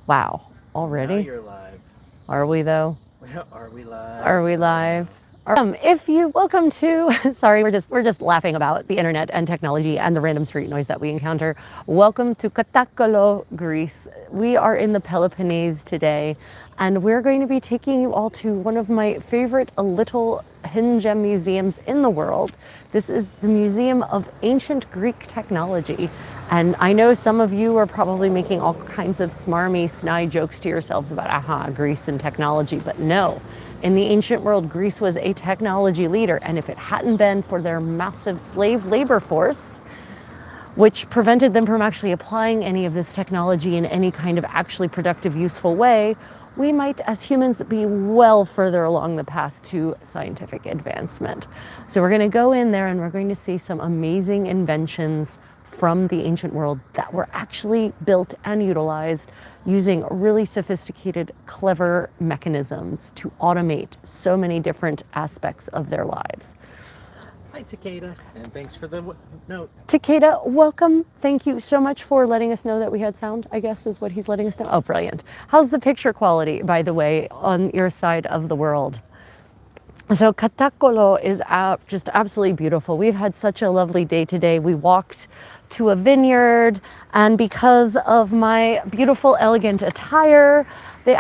Wow, Now already? you're live. Are we though? Are we live? Are we live? If you welcome to, sorry, we're just laughing about the internet and technology and the random street noise that we encounter. Welcome to Katakolo, Greece. We are in the Peloponnese today, and we're going to be taking you all to one of my favorite little hidden gem museums in the world. This is the Museum of Ancient Greek Technology. And I know some of you are probably making all kinds of smarmy, snide jokes to yourselves about, Greece and technology, but no. In the ancient world, Greece was a technology leader, and if it hadn't been for their massive slave labor force, which prevented them from actually applying any of this technology in any kind of actually productive, useful way, we might, as humans, be well further along the path to scientific advancement. So we're going to go in there and we're going to see some amazing inventions from the ancient world that were actually built and utilized using really sophisticated, clever mechanisms to automate so many different aspects of their lives. Hi, Takeda, and thanks for the note. Takeda, welcome. Thank you so much for letting us know that we had sound, I guess is what he's letting us know. Oh, brilliant. How's the picture quality, by the way, on your side of the world? So Katakolo is just absolutely beautiful. We've had such a lovely day today. We walked to a vineyard, and because of my beautiful, elegant attire, they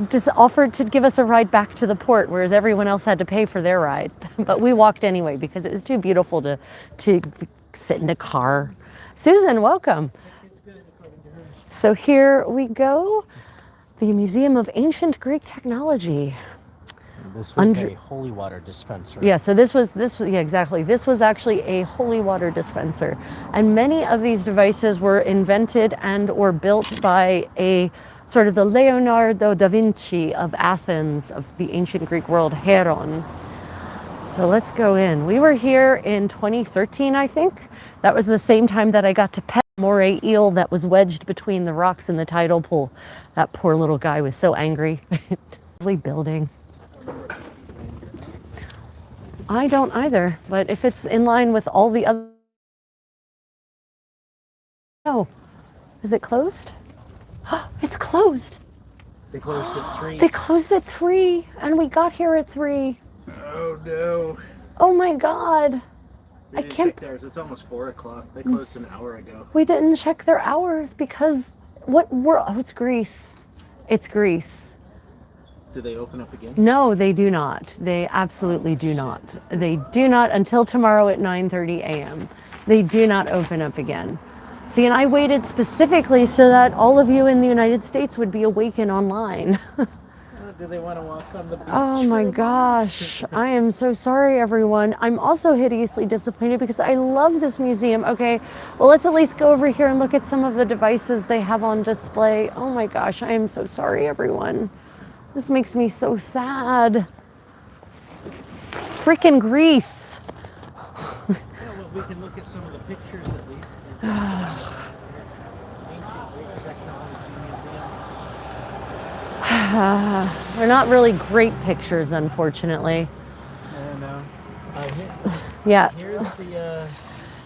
just offered to give us a ride back to the port, whereas everyone else had to pay for their ride. But we walked anyway because it was too beautiful to sit in a car. Susan, welcome. So here we go, the Museum of Ancient Greek Technology. This was a holy water dispenser. Yeah, so this was yeah, exactly. This was actually a holy water dispenser. And many of these devices were invented and or built by a sort of the Leonardo da Vinci of Athens, of the ancient Greek world, Heron. So let's go in. We were here in 2013, I think. That was the same time that I got to pet a moray eel that was wedged between the rocks in the tidal pool. That poor little guy was so angry. Lovely building. I don't either, but if it's in line with all the other... Oh, is it closed? It's closed. They closed at 3. They closed at 3, and we got here at 3. Oh, no. Oh my God. I can't... check theirs. It's almost 4 o'clock. They closed an hour ago. We didn't check their hours because oh, it's Greece. It's Greece. Do they open up again? No, they do not. They absolutely do not. They do not until tomorrow at 9:30 a.m. They do not open up again. See, and I waited specifically so that all of you in the United States would be awake and online. Do they want to walk on the beach? Oh my gosh. I am so sorry, everyone. I'm also hideously disappointed because I love this museum. Okay, well, let's at least go over here and look at some of the devices they have on display. Oh my gosh, I am so sorry, everyone. This makes me so sad. Freaking Greece. Yeah, well, we can look at some of the pictures at least. Ancient Greek Technology Museum. They're not really great pictures, unfortunately. I know. Yeah.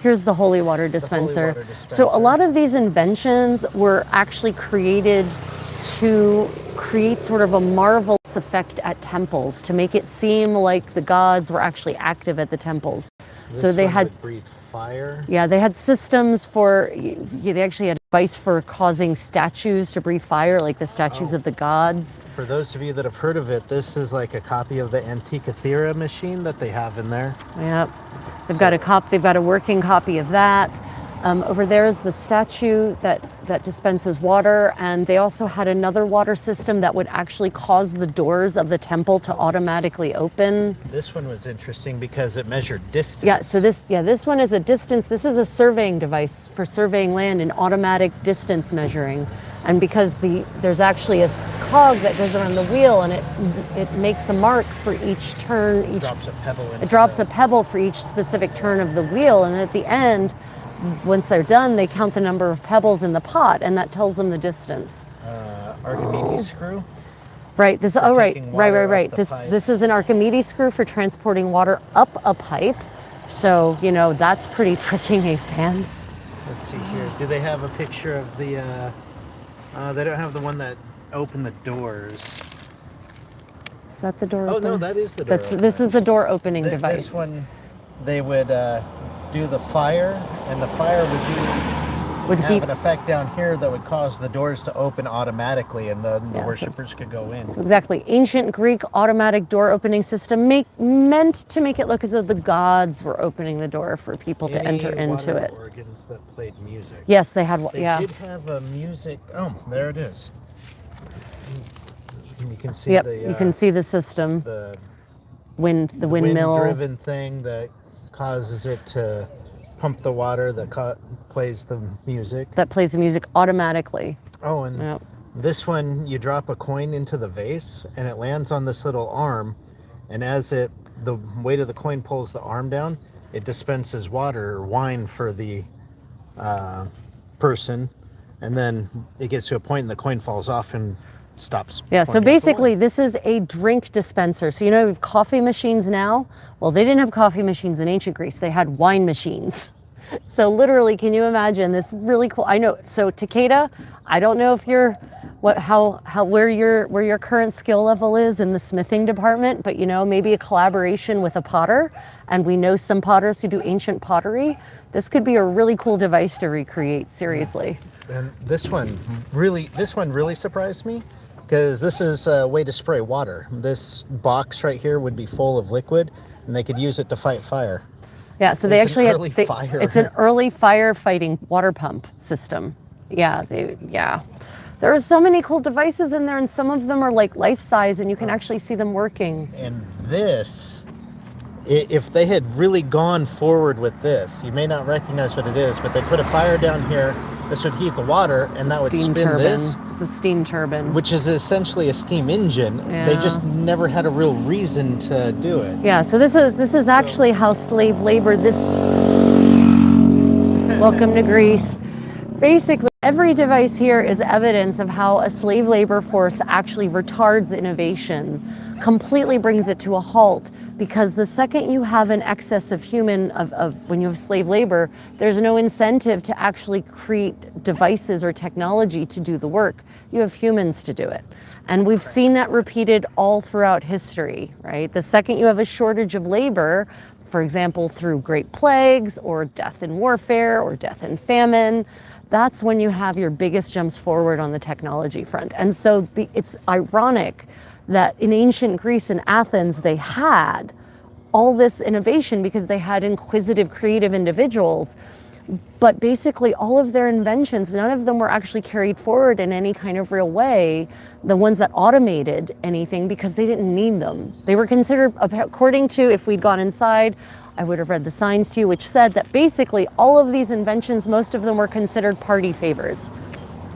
Here's the holy water dispenser. Holy water dispenser. So a lot of these inventions were actually created to create sort of a marvelous effect at temples, to make it seem like the gods were actually active at the temples. So they had breathe fire. Yeah, they had systems for. They actually had a device for causing statues to breathe fire, like the statues of the gods. For those of you that have heard of it, this is like a copy of the Antikythera machine that they have in there. Yep, they've got a working copy of that. Over there is the statue that dispenses water, and they also had another water system that would actually cause the doors of the temple to automatically open. This one was interesting because it measured distance. Yeah, so this one is a distance. This is a surveying device for surveying land and automatic distance measuring. And because there's actually a cog that goes around the wheel, and it makes a mark for each turn. It drops a pebble. It drops a pebble for each specific turn of the wheel, and at the end, once they're done, they count the number of pebbles in the pot, and that tells them the distance. Archimedes screw? Right. This. Oh, right. Right. This This is an Archimedes screw for transporting water up a pipe. So that's pretty freaking advanced. Let's see here. Do they have a picture of the They don't have the one that opened the doors. Is that the door Oh opener? no, that is the door. This is the door opening device. This one, they would do the fire, and the fire would have an effect down here that would cause the doors to open automatically, and then the worshippers could go in. So exactly, ancient Greek automatic door opening system meant to make it look as though the gods were opening the door for people to enter into it. Organs that played music. Yes, they had. They did have a music. Oh, there it is. You can see you can see the system. The windmill. Wind-driven thing that causes it to pump the water that plays the music. That plays the music automatically. Oh, and this one, you drop a coin into the vase, and it lands on this little arm, and as the weight of the coin pulls the arm down, it dispenses water or wine for the person, and then it gets to a point and the coin falls off and stops. Yeah, so basically this is a drink dispenser. So you know we have coffee machines now? Well, they didn't have coffee machines in ancient Greece. They had wine machines. So literally, can you imagine this really cool? I know. So Takeda, I don't know if you're where your current skill level is in the smithing department, but you know, maybe a collaboration with a potter, and we know some potters who do ancient pottery. This could be a really cool device to recreate, seriously. And this one really surprised me, because this is a way to spray water. This box right here would be full of liquid, and they could use it to fight fire. Yeah, so they actually it's an early firefighting water pump system. Yeah, there are so many cool devices in there, and some of them are like life size, and you can actually see them working. And this, if they had really gone forward with this, you may not recognize what it is, but they put a fire down here. This would heat the water, and that would spin this. It's a steam turbine. Which is essentially a steam engine. Yeah. They just never had a real reason to do it. Yeah, so this is actually how slave labor, welcome to Greece. Basically, every device here is evidence of how a slave labor force actually retards innovation, completely brings it to a halt, because the second you have an excess of when you have slave labor, there's no incentive to actually create devices or technology to do the work. You have humans to do it. And we've seen that repeated all throughout history, right? The second you have a shortage of labor, for example, through great plagues or death in warfare or death in famine, that's when you have your biggest jumps forward on the technology front. And so it's ironic that in ancient Greece and Athens, they had all this innovation because they had inquisitive, creative individuals. But basically all of their inventions, none of them were actually carried forward in any kind of real way. The ones that automated anything, because they didn't need them. They were considered, according to, if we'd gone inside, I would have read the signs to you, which said that basically all of these inventions, most of them were considered party favors,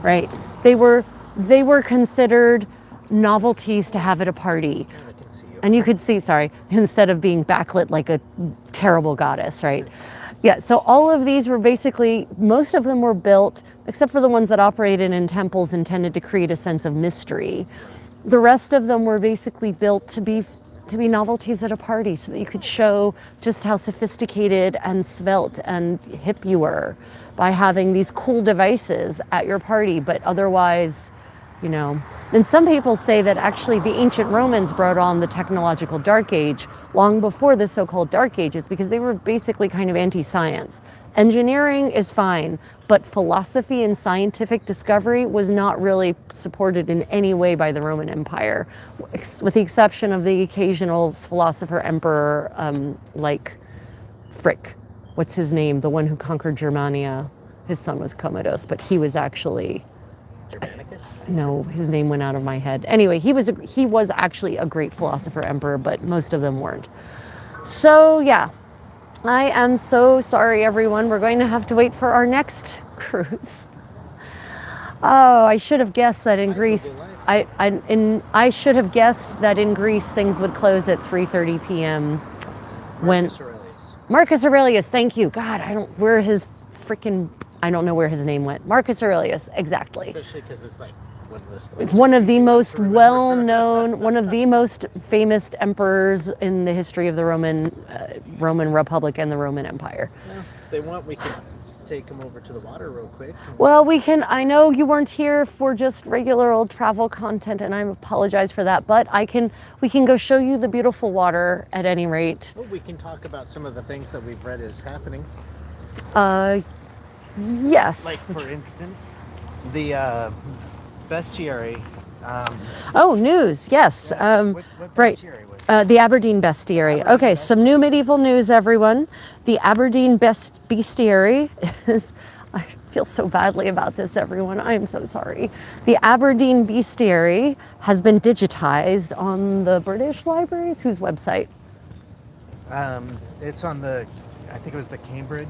right? They were considered novelties to have at a party. And you could see, instead of being backlit like a terrible goddess, right? Yeah, so all of these were basically, most of them were built, except for the ones that operated in temples intended to create a sense of mystery. The rest of them were basically built to be novelties at a party, so that you could show just how sophisticated and svelte and hip you were by having these cool devices at your party, but otherwise, you know. And some people say that actually the ancient Romans brought on the technological dark age long before the so-called dark ages, because they were basically kind of anti-science. Engineering is fine, but philosophy and scientific discovery was not really supported in any way by the Roman Empire, with the exception of the occasional philosopher emperor like Frick. What's his name? The one who conquered Germania. His son was Commodus, but he was actually... Germanicus? No, his name went out of my head. Anyway, he was actually a great philosopher emperor, but most of them weren't. So yeah, I am so sorry, everyone. We're going to have to wait for our next cruise. Oh, I should have guessed that in Greece. I should have guessed that in Greece things would close at 3:30 p.m. when Marcus Aurelius. Thank you. God, I don't know where his name went. Marcus Aurelius, exactly. Especially because it's like one of the most well-known, one of the most famous emperors in the history of the Roman Republic and the Roman Empire. Yeah, if they want, we could take them over to the water real quick. Well, we can, I know you weren't here for just regular old travel content, and I apologize for that, but we can go show you the beautiful water at any rate. Well, we can talk about some of the things that we've read is happening. Yes. Like, for instance, the bestiary. Oh, news, yes. What Right. bestiary was it? The Aberdeen Bestiary. Okay, some new medieval news, everyone. The Aberdeen Bestiary is, I feel so badly about this, everyone. I am so sorry. The Aberdeen Bestiary has been digitized on the British Library's whose website? It's on the, I think it was the Cambridge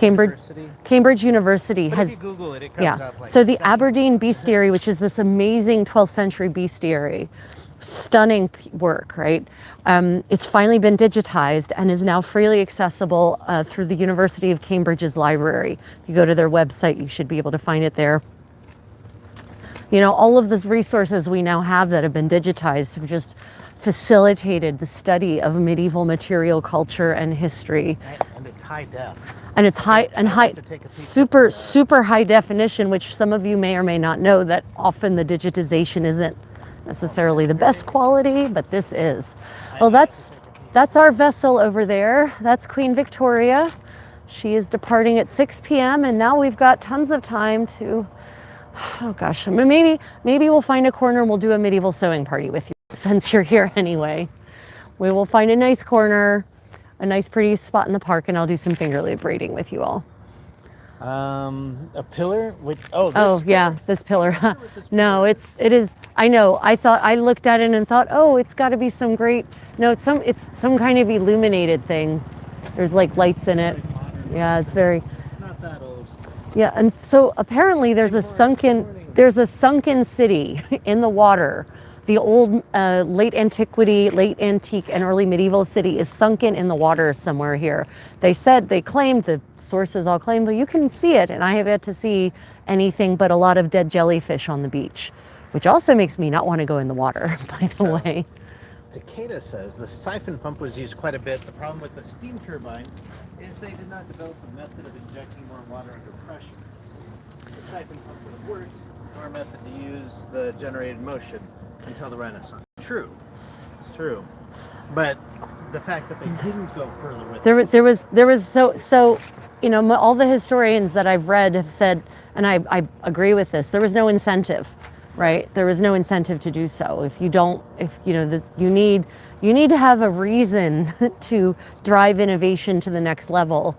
University. Cambridge University but has. if you Google it, it comes up like. So the Aberdeen Bestiary, which is this amazing 12th century bestiary, stunning work, right? It's finally been digitized and is now freely accessible through the University of Cambridge's library. If you go to their website, you should be able to find it there. You know, all of the resources we now have that have been digitized have just facilitated the study of medieval material culture and history. And it's high def. And it's super high definition, which some of you may or may not know that often the digitization isn't necessarily the best quality, but this is. Well, that's our vessel over there. That's Queen Victoria. She is departing at 6 p.m. and now we've got tons of time to, oh gosh, maybe we'll find a corner and we'll do a medieval sewing party with you since you're here anyway. We will find a nice corner, a nice pretty spot in the park, and I'll do some finger loop braiding with you all. A pillar with this pillar. No, it is. I know. I looked at it and thought, oh, it's got to be some great. No, it's some kind of illuminated thing. There's like lights in it. Yeah, it's very. Not that old. Yeah, and so apparently there's a sunken city in the water. The old late antiquity, late antique, and early medieval city is sunken in the water somewhere here. They claimed, the sources all claimed, well, you can see it, and I have yet to see anything but a lot of dead jellyfish on the beach, which also makes me not want to go in the water, by the way. Takeda says the siphon pump was used quite a bit. The problem with the steam turbine is they did not develop a method of injecting more water under pressure. The siphon pump would have worked, or a method to use the generated motion until the Renaissance. True, it's true. But the fact that they didn't go further with there was so you know, all the historians that I've read have said, and I agree with this, there was no incentive, right? There was no incentive to do so. You need to have a reason to drive innovation to the next level.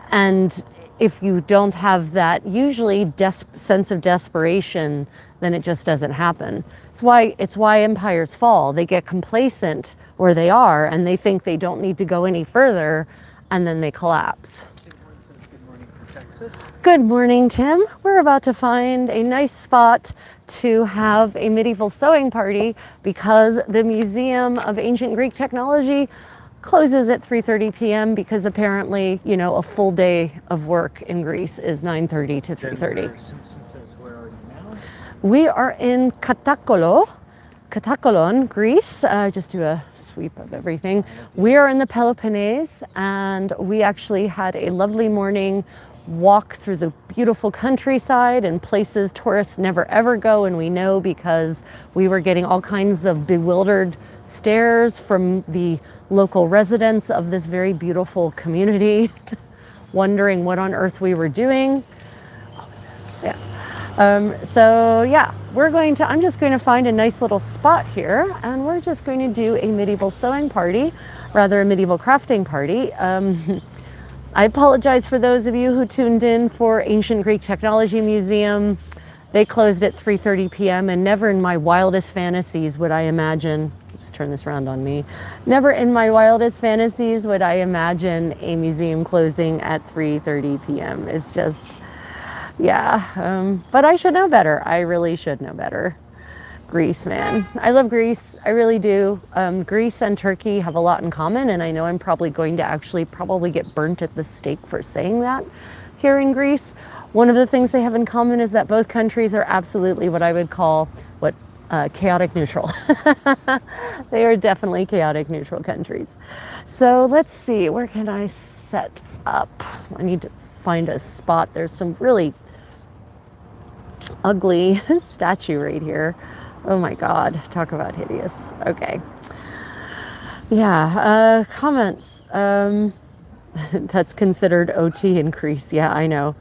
And if you don't have that usually sense of desperation, then it just doesn't happen. It's why empires fall. They get complacent where they are and they think they don't need to go any further, and then they collapse. Good morning from Texas. Good morning, Tim. We're about to find a nice spot to have a medieval sewing party because the Museum of Ancient Greek Technology closes at 3:30 p.m. because apparently, you know, a full day of work in Greece is 9:30 to 3:30. Simpson says, where are you now? We are in Katakolon, Greece. Just do a sweep of everything. We are in the Peloponnese, and we actually had a lovely morning walk through the beautiful countryside and places tourists never ever go, and we know because we were getting all kinds of bewildered stares from the local residents of this very beautiful community, wondering what on earth we were doing. Yeah. I'm just going to find a nice little spot here, and we're just going to do a medieval sewing party, rather a medieval crafting party. I apologize for those of you who tuned in for Ancient Greek Technology Museum. They closed at 3:30 p.m. and never in my wildest fantasies would I imagine, just turn this around on me, never in my wildest fantasies would I imagine a museum closing at 3:30 p.m. It's just, yeah, but I should know better. I really should know better. Greece, man. I love Greece. I really do. Greece and Turkey have a lot in common, and I know I'm probably going to actually probably get burnt at the stake for saying that here in Greece. One of the things they have in common is that both countries are absolutely what I would call chaotic neutral. They are definitely chaotic neutral countries. So let's see, where can I set up? I need to find a spot. There's some really ugly statue right here. Oh my God, talk about hideous. Okay. Yeah, comments. That's considered OT increase. Yeah, I know.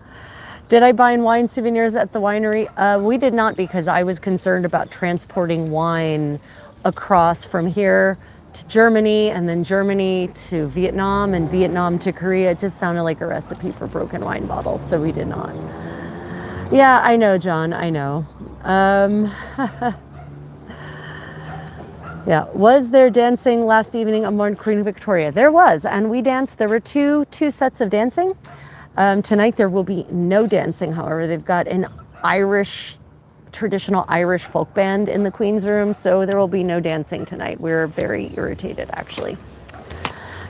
Did I buy wine souvenirs at the winery? We did not, because I was concerned about transporting wine across from here to Germany, and then Germany to Vietnam, and Vietnam to Korea. It just sounded like a recipe for broken wine bottles, so we did not. Yeah, I know, John, I know. Yeah, was there dancing last evening on Queen Victoria? There was, and we danced. There were two sets of dancing. Tonight there will be no dancing, however. They've got an traditional Irish folk band in the Queen's room, so there will be no dancing tonight. We're very irritated, actually.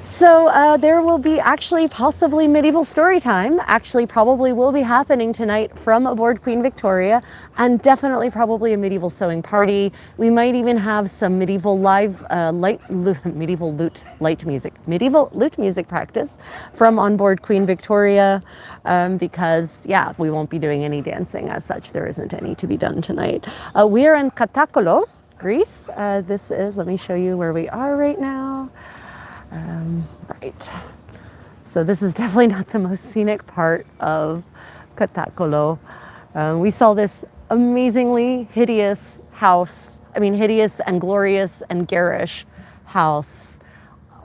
So there will be actually possibly medieval story time. Actually, probably will be happening tonight from aboard Queen Victoria, and definitely probably a medieval sewing party. We might even have some medieval medieval lute music practice from on board Queen Victoria, because yeah, we won't be doing any dancing as such. There isn't any to be done tonight. We are in Katakolo, Greece. This is, let me show you where we are right now. Right. So this is definitely not the most scenic part of Katakolo. We saw this amazingly hideous house, hideous and glorious and garish house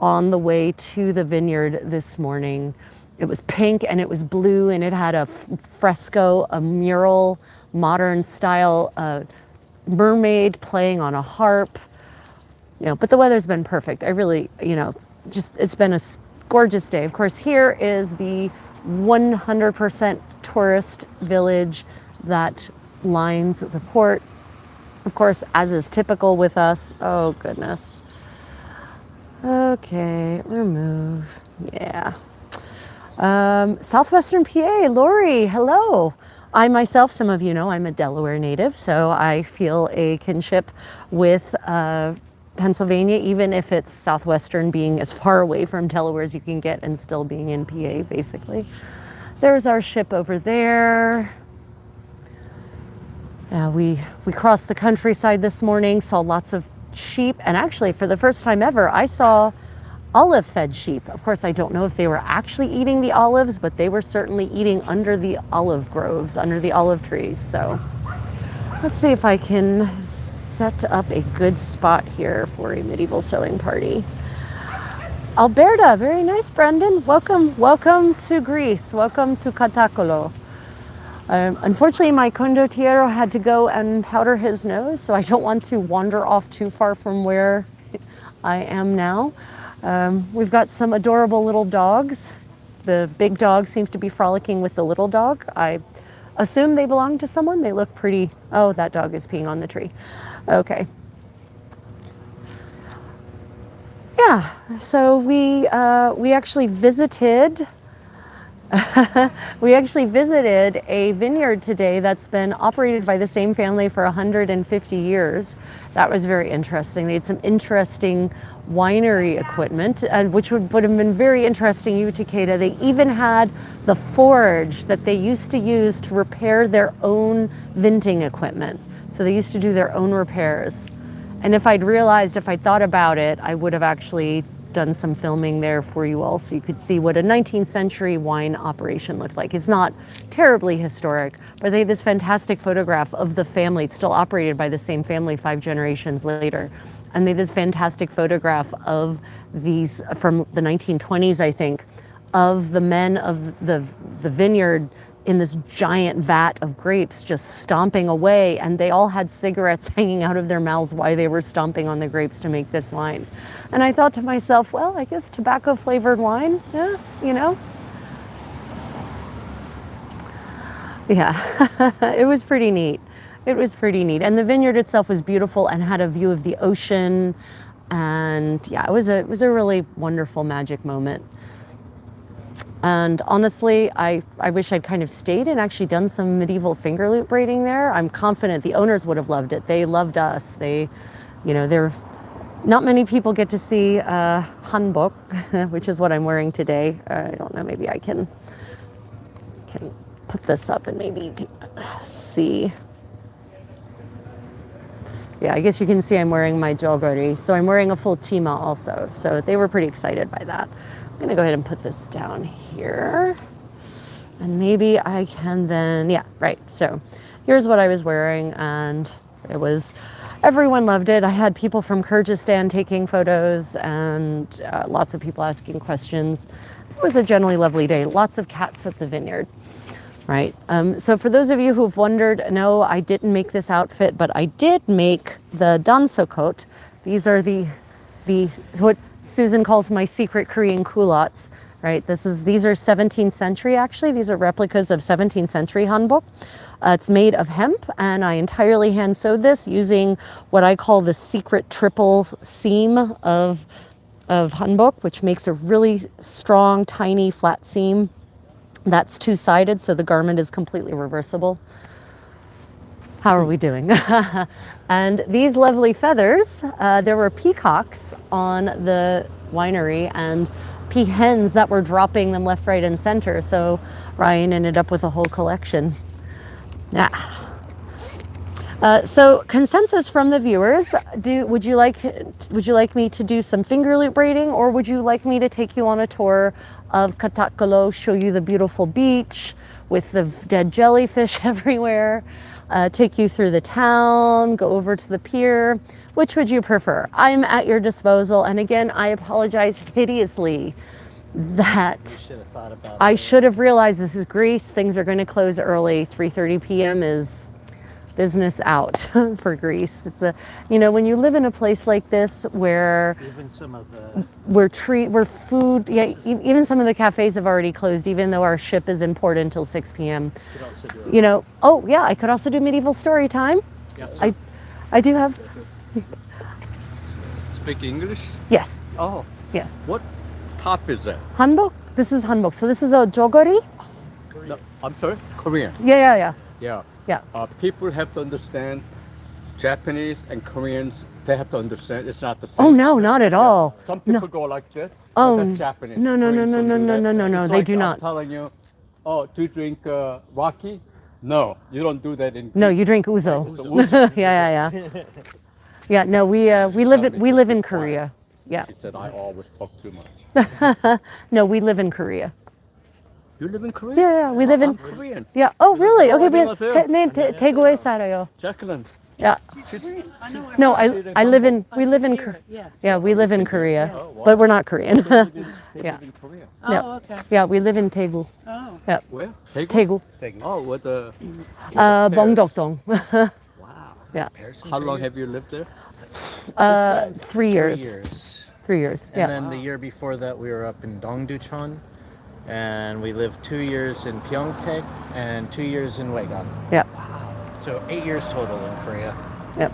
on the way to the vineyard this morning. It was pink and it was blue, and it had a fresco, a mural, modern style mermaid playing on a harp. But the weather's been perfect. I really, it's been a gorgeous day. Of course, here is the 100% tourist village that lines the port. Of course, as is typical with us. Oh, goodness. Okay, remove. Yeah. Southwestern PA, Lori, hello. I myself, some of you know, I'm a Delaware native, so I feel a kinship with Pennsylvania, even if it's southwestern, being as far away from Delaware as you can get and still being in PA, basically. There's our ship over there. We crossed the countryside this morning, saw lots of sheep, and actually, for the first time ever, I saw olive-fed sheep. Of course, I don't know if they were actually eating the olives, but they were certainly eating under the olive groves, under the olive trees. So let's see if I can set up a good spot here for a medieval sewing party. Alberta, very nice, Brendan. Welcome to Greece. Welcome to Katakolo. Unfortunately, my condottiero had to go and powder his nose, so I don't want to wander off too far from where I am now. We've got some adorable little dogs. The big dog seems to be frolicking with the little dog. I assume they belong to someone. They look pretty. Oh, that dog is peeing on the tree. Okay. Yeah, so we actually visited a vineyard today that's been operated by the same family for 150 years. That was very interesting. They had some interesting winery equipment, which would have been very interesting to you, Takeda. They even had the forge that they used to use to repair their own vinting equipment. So they used to do their own repairs. And if I'd thought about it, I would have actually done some filming there for you all so you could see what a 19th century wine operation looked like. It's not terribly historic, but they have this fantastic photograph of the family. It's still operated by the same family 5 generations later. And they have this fantastic photograph of these from the 1920s, I think, of the men of the vineyard in this giant vat of grapes just stomping away, and they all had cigarettes hanging out of their mouths while they were stomping on the grapes to make this wine. And I thought to myself, well, I guess tobacco flavored wine, yeah, Yeah, it was pretty neat. It was pretty neat. And the vineyard itself was beautiful and had a view of the ocean. And yeah, it was a really wonderful magic moment. And honestly, I wish I'd kind of stayed and actually done some medieval finger loop braiding there. I'm confident the owners would have loved it. They loved us. There not many people get to see hanbok, which is what I'm wearing today. I don't know, maybe I can can put this up and maybe you can see. Yeah, I guess you can see I'm wearing my jogori. So I'm wearing a full chima also. So they were pretty excited by that. I'm gonna go ahead and put this down here. And maybe I can then, yeah, right. So here's what I was wearing, and everyone loved it. I had people from Kyrgyzstan taking photos and lots of people asking questions. It was a generally lovely day. Lots of cats at the vineyard. Right. So for those of you who've wondered, no, I didn't make this outfit, but I did make the danso coat. These are the what Susan calls my secret Korean culottes. Right. These are 17th century actually. These are replicas of 17th century hanbok. It's made of hemp, and I entirely hand sewed this using what I call the secret triple seam of hanbok, which makes a really strong, tiny, flat seam. That's two-sided, so the garment is completely reversible. How are we doing? And these lovely feathers, there were peacocks on the winery and peahens that were dropping them left, right, and center. So Ryan ended up with a whole collection. Yeah. So consensus from the viewers, would you like me to do some finger loop braiding, or would you like me to take you on a tour of Katakolo, show you the beautiful beach with the dead jellyfish everywhere, take you through the town, go over to the pier? Which would you prefer? I'm at your disposal, and again, I apologize hideously that I should have realized this is Greece. Things are going to close early. 3:30 p.m. is business out for Greece. It's when you live in a place like this where even some of the even some of the cafes have already closed, even though our ship is in port until 6 p.m. I could also do medieval story time. Yeah. I do have. Speak English? Yes. Oh. Yes. What top is that? Hanbok? This is hanbok. So this is a jogori? No, I'm sorry? Korean. Yeah. Yeah. Yeah. People have to understand Japanese and Koreans. They have to understand it's not the same. Oh no, not at all. Some people go like this. Oh, that's Japanese. No. It's They like do not. I'm telling you, do you drink raki? No, you don't do that in. No, you drink uzo. Uzo. Yeah. Yeah. No, we live in Korea. Yeah. She said I always talk too much. No, we live in Korea. You live in Korea? Yeah, we live in. I'm Korean. Yeah. Oh, really? Okay. 안녕하세요. 대구에 살아요. Jacqueline. Yeah. No, we live in Korea. Yeah, we live in Korea, but we're not Korean. Yeah. In Korea. Oh, okay. Yeah, we live in Daegu. Oh. Yeah. Where? Daegu. Oh, what the? Bongdeokdong. Wow. Yeah. How long have you lived there? 3 years. 3 years. And then the year before that, we were up in Dongducheon, and we lived 2 years in Pyeongtaek and 2 years in Waegon. Yeah. So 8 years total in Korea. Yep.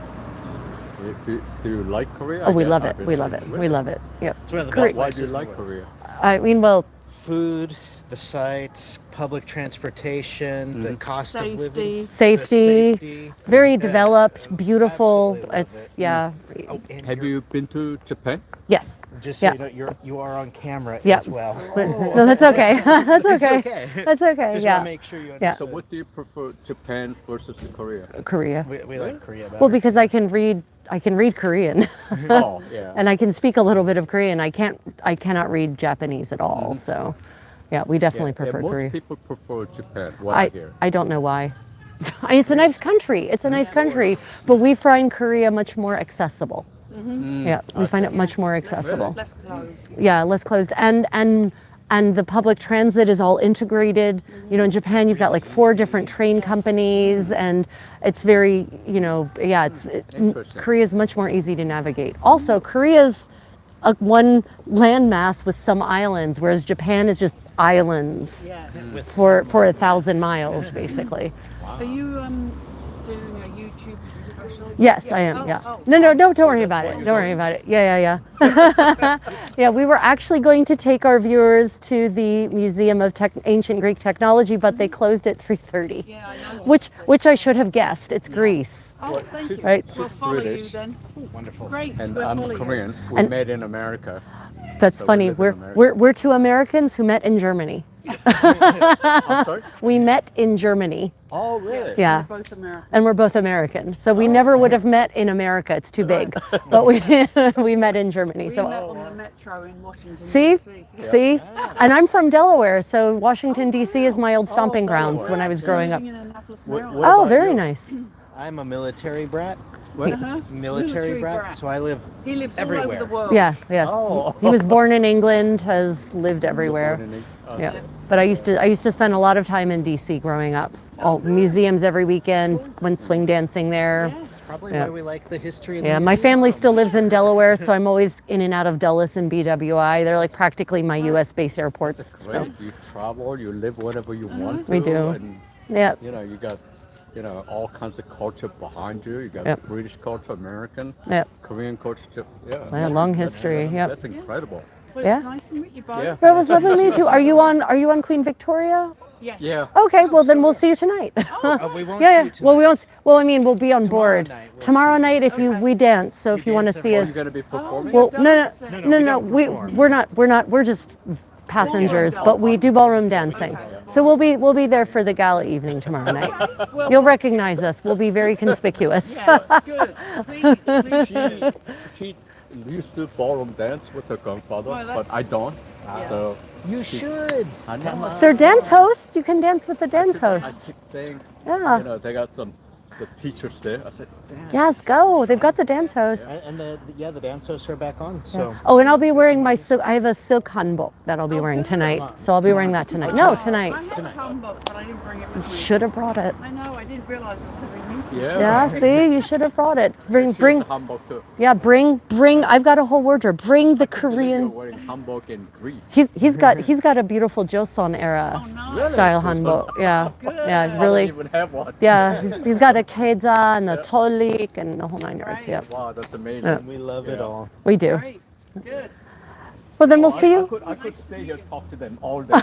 Do you like Korea? Oh, we love it. We love it. We love it. Yep. It's one of the Korea- best Why do you places in the like world. Korea? I mean, well, Food, the sites, public transportation, the cost of living, safety, the safety. very Yeah. developed, beautiful. Absolutely love It's it. yeah. Oh, and Have you're- you been to Japan? Yes. Just so Yeah. you know, you are on camera Yeah. as well. No, that's okay. That's It's okay. okay. That's okay. Just Yeah. want to make sure you Yeah. understand. So what do you prefer, Japan versus Korea? Korea. We like Korea better. Well, because I can read Korean. Oh, yeah. And I can speak a little bit of Korean. I cannot read Japanese at all. So, yeah, we definitely prefer most Korea. people prefer Japan. Why here? I don't know why. It's a nice country. It's a nice country, but we find Korea much more accessible. Yeah, we find it much more accessible. Less closed. Yeah, less closed, and the public transit is all integrated. You know, in Japan, you've got like 4 different train companies, and it's very, Interesting. Korea is much more easy to navigate. Also, Korea's one landmass with some islands, whereas Japan is just islands Yes. for 1,000 miles, basically. Are you doing a YouTube special? Yes, I am. Yeah. No, don't worry about it. Don't worry about it. Yeah. Yeah, we were actually going to take our viewers to the Museum of Ancient Greek Technology, but they closed at 3:30. Yeah, I noticed. Which I should have guessed. It's Greece. Oh, thank you. Right. We'll follow British. you then. Wonderful. Great. And we'll I'm follow you. Korean. We And- met in America. That's So we funny. live in America. We're 2 Americans who met in Germany. I'm sorry? We met in Germany. Oh, really? Yeah. They're both American. And we're both American. So we never would have met in America. It's too big. But we met in Germany. We So met on the metro in Washington, see? D.C. See? And I'm from Delaware, so Washington D.C. is my old stomping grounds when I was growing up. Living in Annapolis, What- Maryland. what Oh, about very you? nice. I'm a military brat. What? Military brat. So I live He lives all everywhere. over the world. Yeah, yes. Oh. He was born in England, has lived everywhere. Yeah. But I used to spend a lot of time in DC growing up. All museums every weekend, went swing dancing there. Yes. Probably Yeah. why we like the history. Of Yeah, the my museum family so still much. lives in Delaware, so I'm always in and out of Dulles and BWI. They're like practically my US based airports. So Great. You travel, you live whatever you want to. We do. And, yeah. you know, you got, all kinds of culture behind you. You got Yep. British culture, American, Yep. Korean culture. Yeah. Yeah, long history. Yep. That's incredible. Well, Yeah. it's nice to meet you both. Yeah. Well, it was lovely to meet you. Are you on Queen Victoria? Yes. Yeah. Okay, well then we'll see you tonight. We won't Yeah, see yeah. you tonight. Well, we won't. Well, I mean, we'll be on board night, we'll tomorrow see. night. If we dance, so if you want to dance see Are us, you going to be performing? well, You're no, dancing. no, we don't perform. we're not. We're just passengers, Ballroom but we dancing. do ballroom dancing. So we'll be there for the gala evening tomorrow night. Well, You'll recognize us. We'll be very conspicuous. yes, good. Please, please. She used to ballroom dance with her grandfather, Well, but that's- I don't. Yeah. So You should. I know. They're dance hosts. You can dance with the dance I hosts. keep saying, Yeah. they got the teachers there. I said, Yes, go. They've got the dance hosts. And the dance hosts are back on. So Oh, and I'll be wearing my silk. I have a silk hanbok that I'll be wearing tonight. So I'll be wearing that tonight. No, tonight. I had a handbook, but I didn't bring it with me. Should have brought it. I know, I didn't realize it was going to be meeting. Yeah. Yeah, see, you should have brought it. Bring. the hanbok too. Yeah, bring. I've got a whole wardrobe. Bring the You're Korean. wearing hanbok in Greece. He's got a beautiful Joseon era Oh, nice. style hanbok. Yeah, yeah, it's I don't really. even have one. Yeah, he's got a keja and the tolik and the whole nine yards. Right. Yeah, Wow, that's amazing. Yeah. we love it Yeah. all. we do. Great. Good. Well, then we'll see I you could stay here and talk to them all day.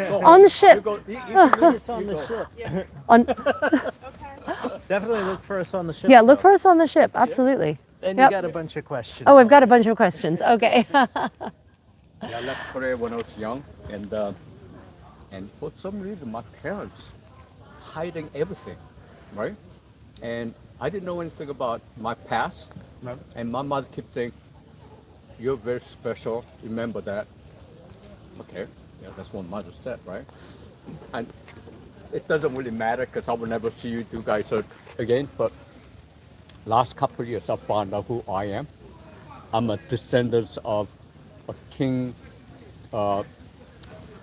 Go on the You ship. go, you can It's on the ship. On Okay. Definitely look for us on the ship. yeah, look though. for us on the ship. Absolutely. And Yep. you got a bunch of questions. Oh, I've got a bunch of questions. Okay. Yeah, I left Korea when I was young, and for some reason my parents hiding everything, right? And I didn't know anything about my past, No. and my mother kept saying, "You're very special. Remember that." Okay, yeah, that's what mother said, right? And it doesn't really matter because I will never see you two guys again. But last couple of years, I found out who I am. I'm a descendant of a king,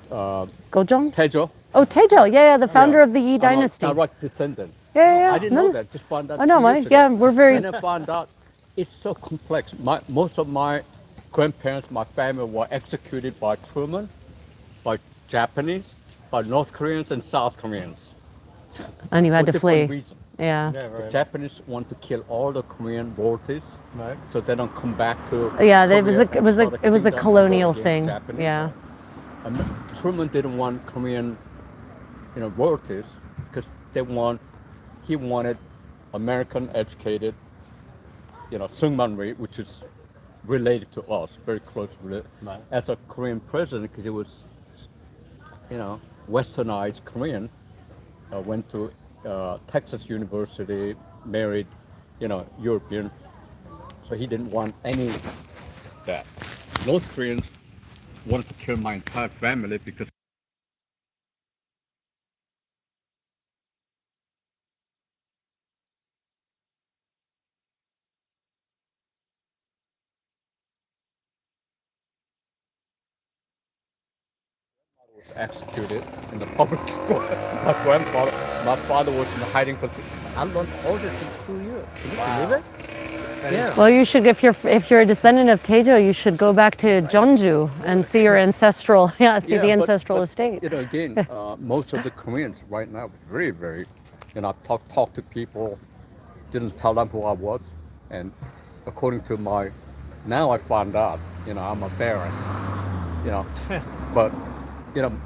Gojong? Taejo. Oh, Taejo. Yeah, the founder of the Yi I'm a Dynasty. direct descendant. Yeah. I didn't No, know no. that. Just found out. I know, 2 years mate. Yeah, ago. we're very. And I found out it's so complex. Most of my grandparents, my family were executed by Truman, by Japanese, by North Koreans and South Koreans. And you had for to flee. different reasons. Yeah. Yeah, The right. Japanese want to kill all the Korean royalties, Right. so they don't come back to. Yeah, Korea it was and start it was a kingdom colonial against thing. Japanese. Yeah. Truman didn't want Korean, royalties because he wanted American educated, Seungman-rhee, which is related to us, very close related, Right. as a Korean president because he was, westernized Korean, went to Texas University, married, European, so he didn't want any of that. North Koreans wanted to kill my entire family because was executed in the public square. My father was in hiding for. I learned all this in 2 years. Can you believe it? Yeah. Well, you should if you're a descendant of Taejo, you should go back to Jeonju and see your ancestral the Yeah, but- ancestral but, estate. Again, most of the Koreans right now very, very, I talk to people, didn't tell them who I was, and according to now I found out, I'm a baron, but,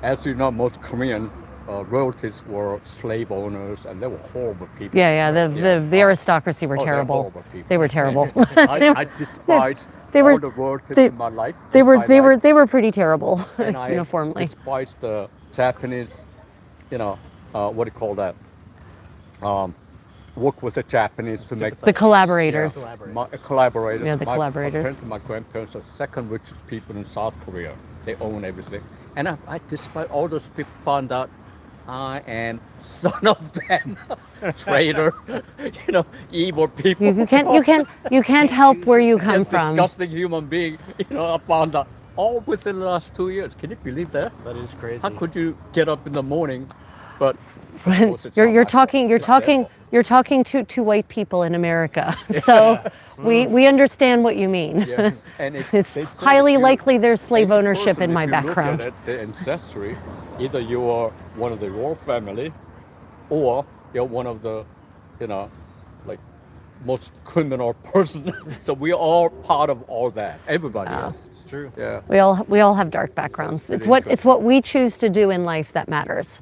as you know, most Korean royalties were slave owners, and they were horrible people. Yeah, the aristocracy were Oh, they're terrible. horrible people. They were terrible. I despised they were- all the royalties they- in my life. They in were my they were life. they were pretty terrible And I uniformly. despised the Japanese, you know, what do you call that? Work with the Japanese to make The collaborators. collaborators. Yeah, the collaborators. My parents and my grandparents are second richest people in South Korea. They own everything. And I despite all those people, found out I am son of them, traitor, evil people. You can't help where you come from. Disgusting human being. I found out all within the last 2 years. Can you believe that? That is crazy. How could you get up in the morning, but You're talking to white people in America, so we understand what you mean. Yeah. And It's they say highly if you- likely there's slave 80%, ownership in my if you look background. at it, the ancestry, either you are one of the royal family, or you're one of the, like most criminal person. So we are all part of all that. Everybody else. It's true. Yeah. We all have dark backgrounds. It's pretty what we choose to do in life that matters.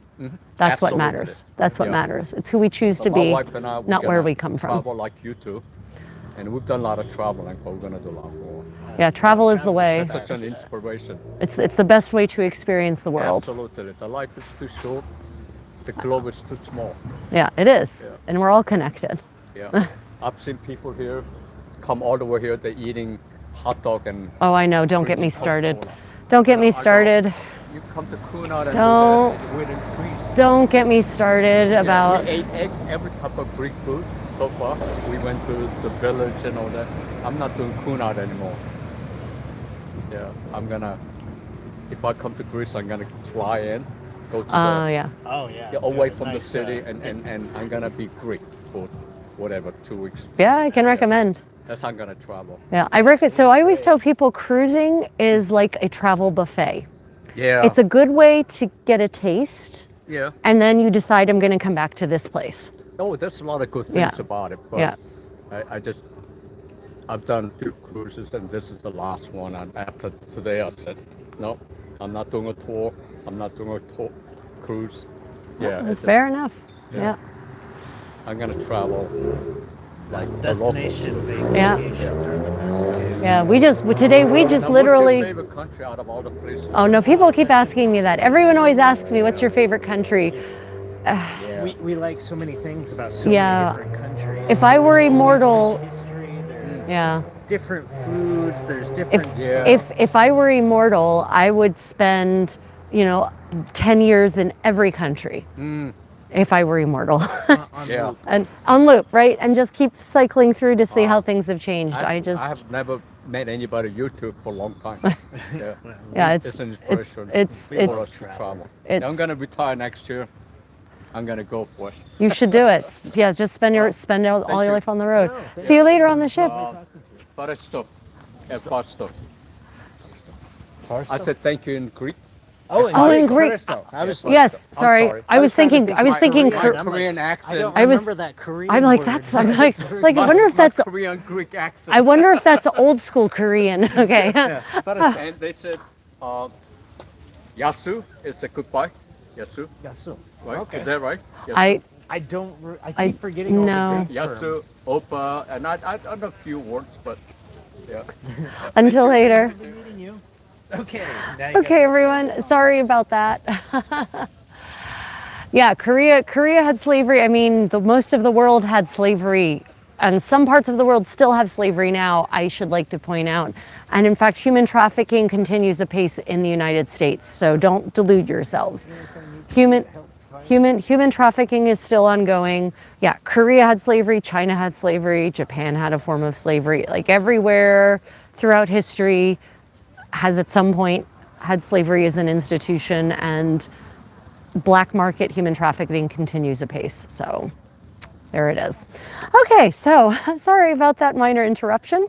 That's what Absolutely. matters. That's what Yeah. matters. It's who we choose So to my be, wife and I, we're not where gonna we come from. Travel like you two, and we've done a lot of traveling, but we're gonna do a lot more. Yeah, travel is the way. Such an inspiration. It's the best way to experience the world. Absolutely. The life is too short. The globe is too small. Yeah, it is. Yeah. And we're all connected. Yeah. I've seen people here come all the way here. They're eating hot dog and. Oh, I know. Don't get me drinking started. Coca-Cola. Don't get me I know. started. You come to Cunard and Don't- do that, it will increase. Don't get me started Yeah, about. we ate every type of Greek food so far. We went to the village and all that. I'm not doing Cunard anymore. Yeah, if I come to Greece, I'm gonna fly in, go to Yeah. Oh yeah. away Good. from the Nice, city, and I'm gonna be Greek for whatever 2 weeks. Yeah, I can recommend. That's how I'm gonna travel. Yeah, so I always tell people cruising is like a travel buffet. Yeah. It's a good way to get a taste, Yeah. and then you decide I'm going to come back to this place. Oh, there's a lot of good things Yeah. about it, but Yeah. I've done a few cruises, and this is the last one. And after today, I said, no, I'm not doing a tour. I'm not doing a tour cruise. Yeah, That's fair enough. Yeah. I'm gonna travel like the Destination locals. Yeah. vacations are the best too. Yeah, we just Now, literally. What's your favorite country out of all the places? Oh no, people keep asking me that. Everyone always asks me, "What's your favorite country?" Yeah. We like so many things about so Yeah. many different countries. If I were immortal, History, there's yeah. different foods, there's different If I were immortal, I would spend, 10 years in every country. If I were immortal. Yeah. And on loop, right? And just keep cycling through to see how things have changed. I have never met anybody YouTube for a long time. Yeah. Yeah, It's an inspiration it's for us to travel. it's- I'm gonna retire next year. I'm gonna go for it. you should do it. Yeah, just spend all your you. life on the road. See you later on the ship. First stop. First stop. I said thank you in Greek. Oh, in Greek. Krystal. I was Yes, sorry. sorry. I was trying to thinking think I was my thinking Korean. My I'm Korean I accent. don't I was- remember that Korean. I'm like word. I'm like I wonder if that's My Korean Greek accent. I wonder if that's old school Korean. Okay. And they said, Yasu is a goodbye. Yasu, right? Okay. Is that right? Yasu. I I keep forgetting all no. the Greek Yasu, terms. Opa, and I know a few words, but yeah. Until later. Okay. now you Okay, everyone. Sorry about that. Yeah, Korea had slavery. I mean, most of the world had slavery, and some parts of the world still have slavery now, I should like to point out. And in fact, human trafficking continues apace in the United States, so don't delude yourselves. Human trafficking is still ongoing. Yeah, Korea had slavery, China had slavery, Japan had a form of slavery. Like everywhere throughout history has at some point had slavery as an institution, and black market human trafficking continues apace. So there it is. Okay, so sorry about that minor interruption.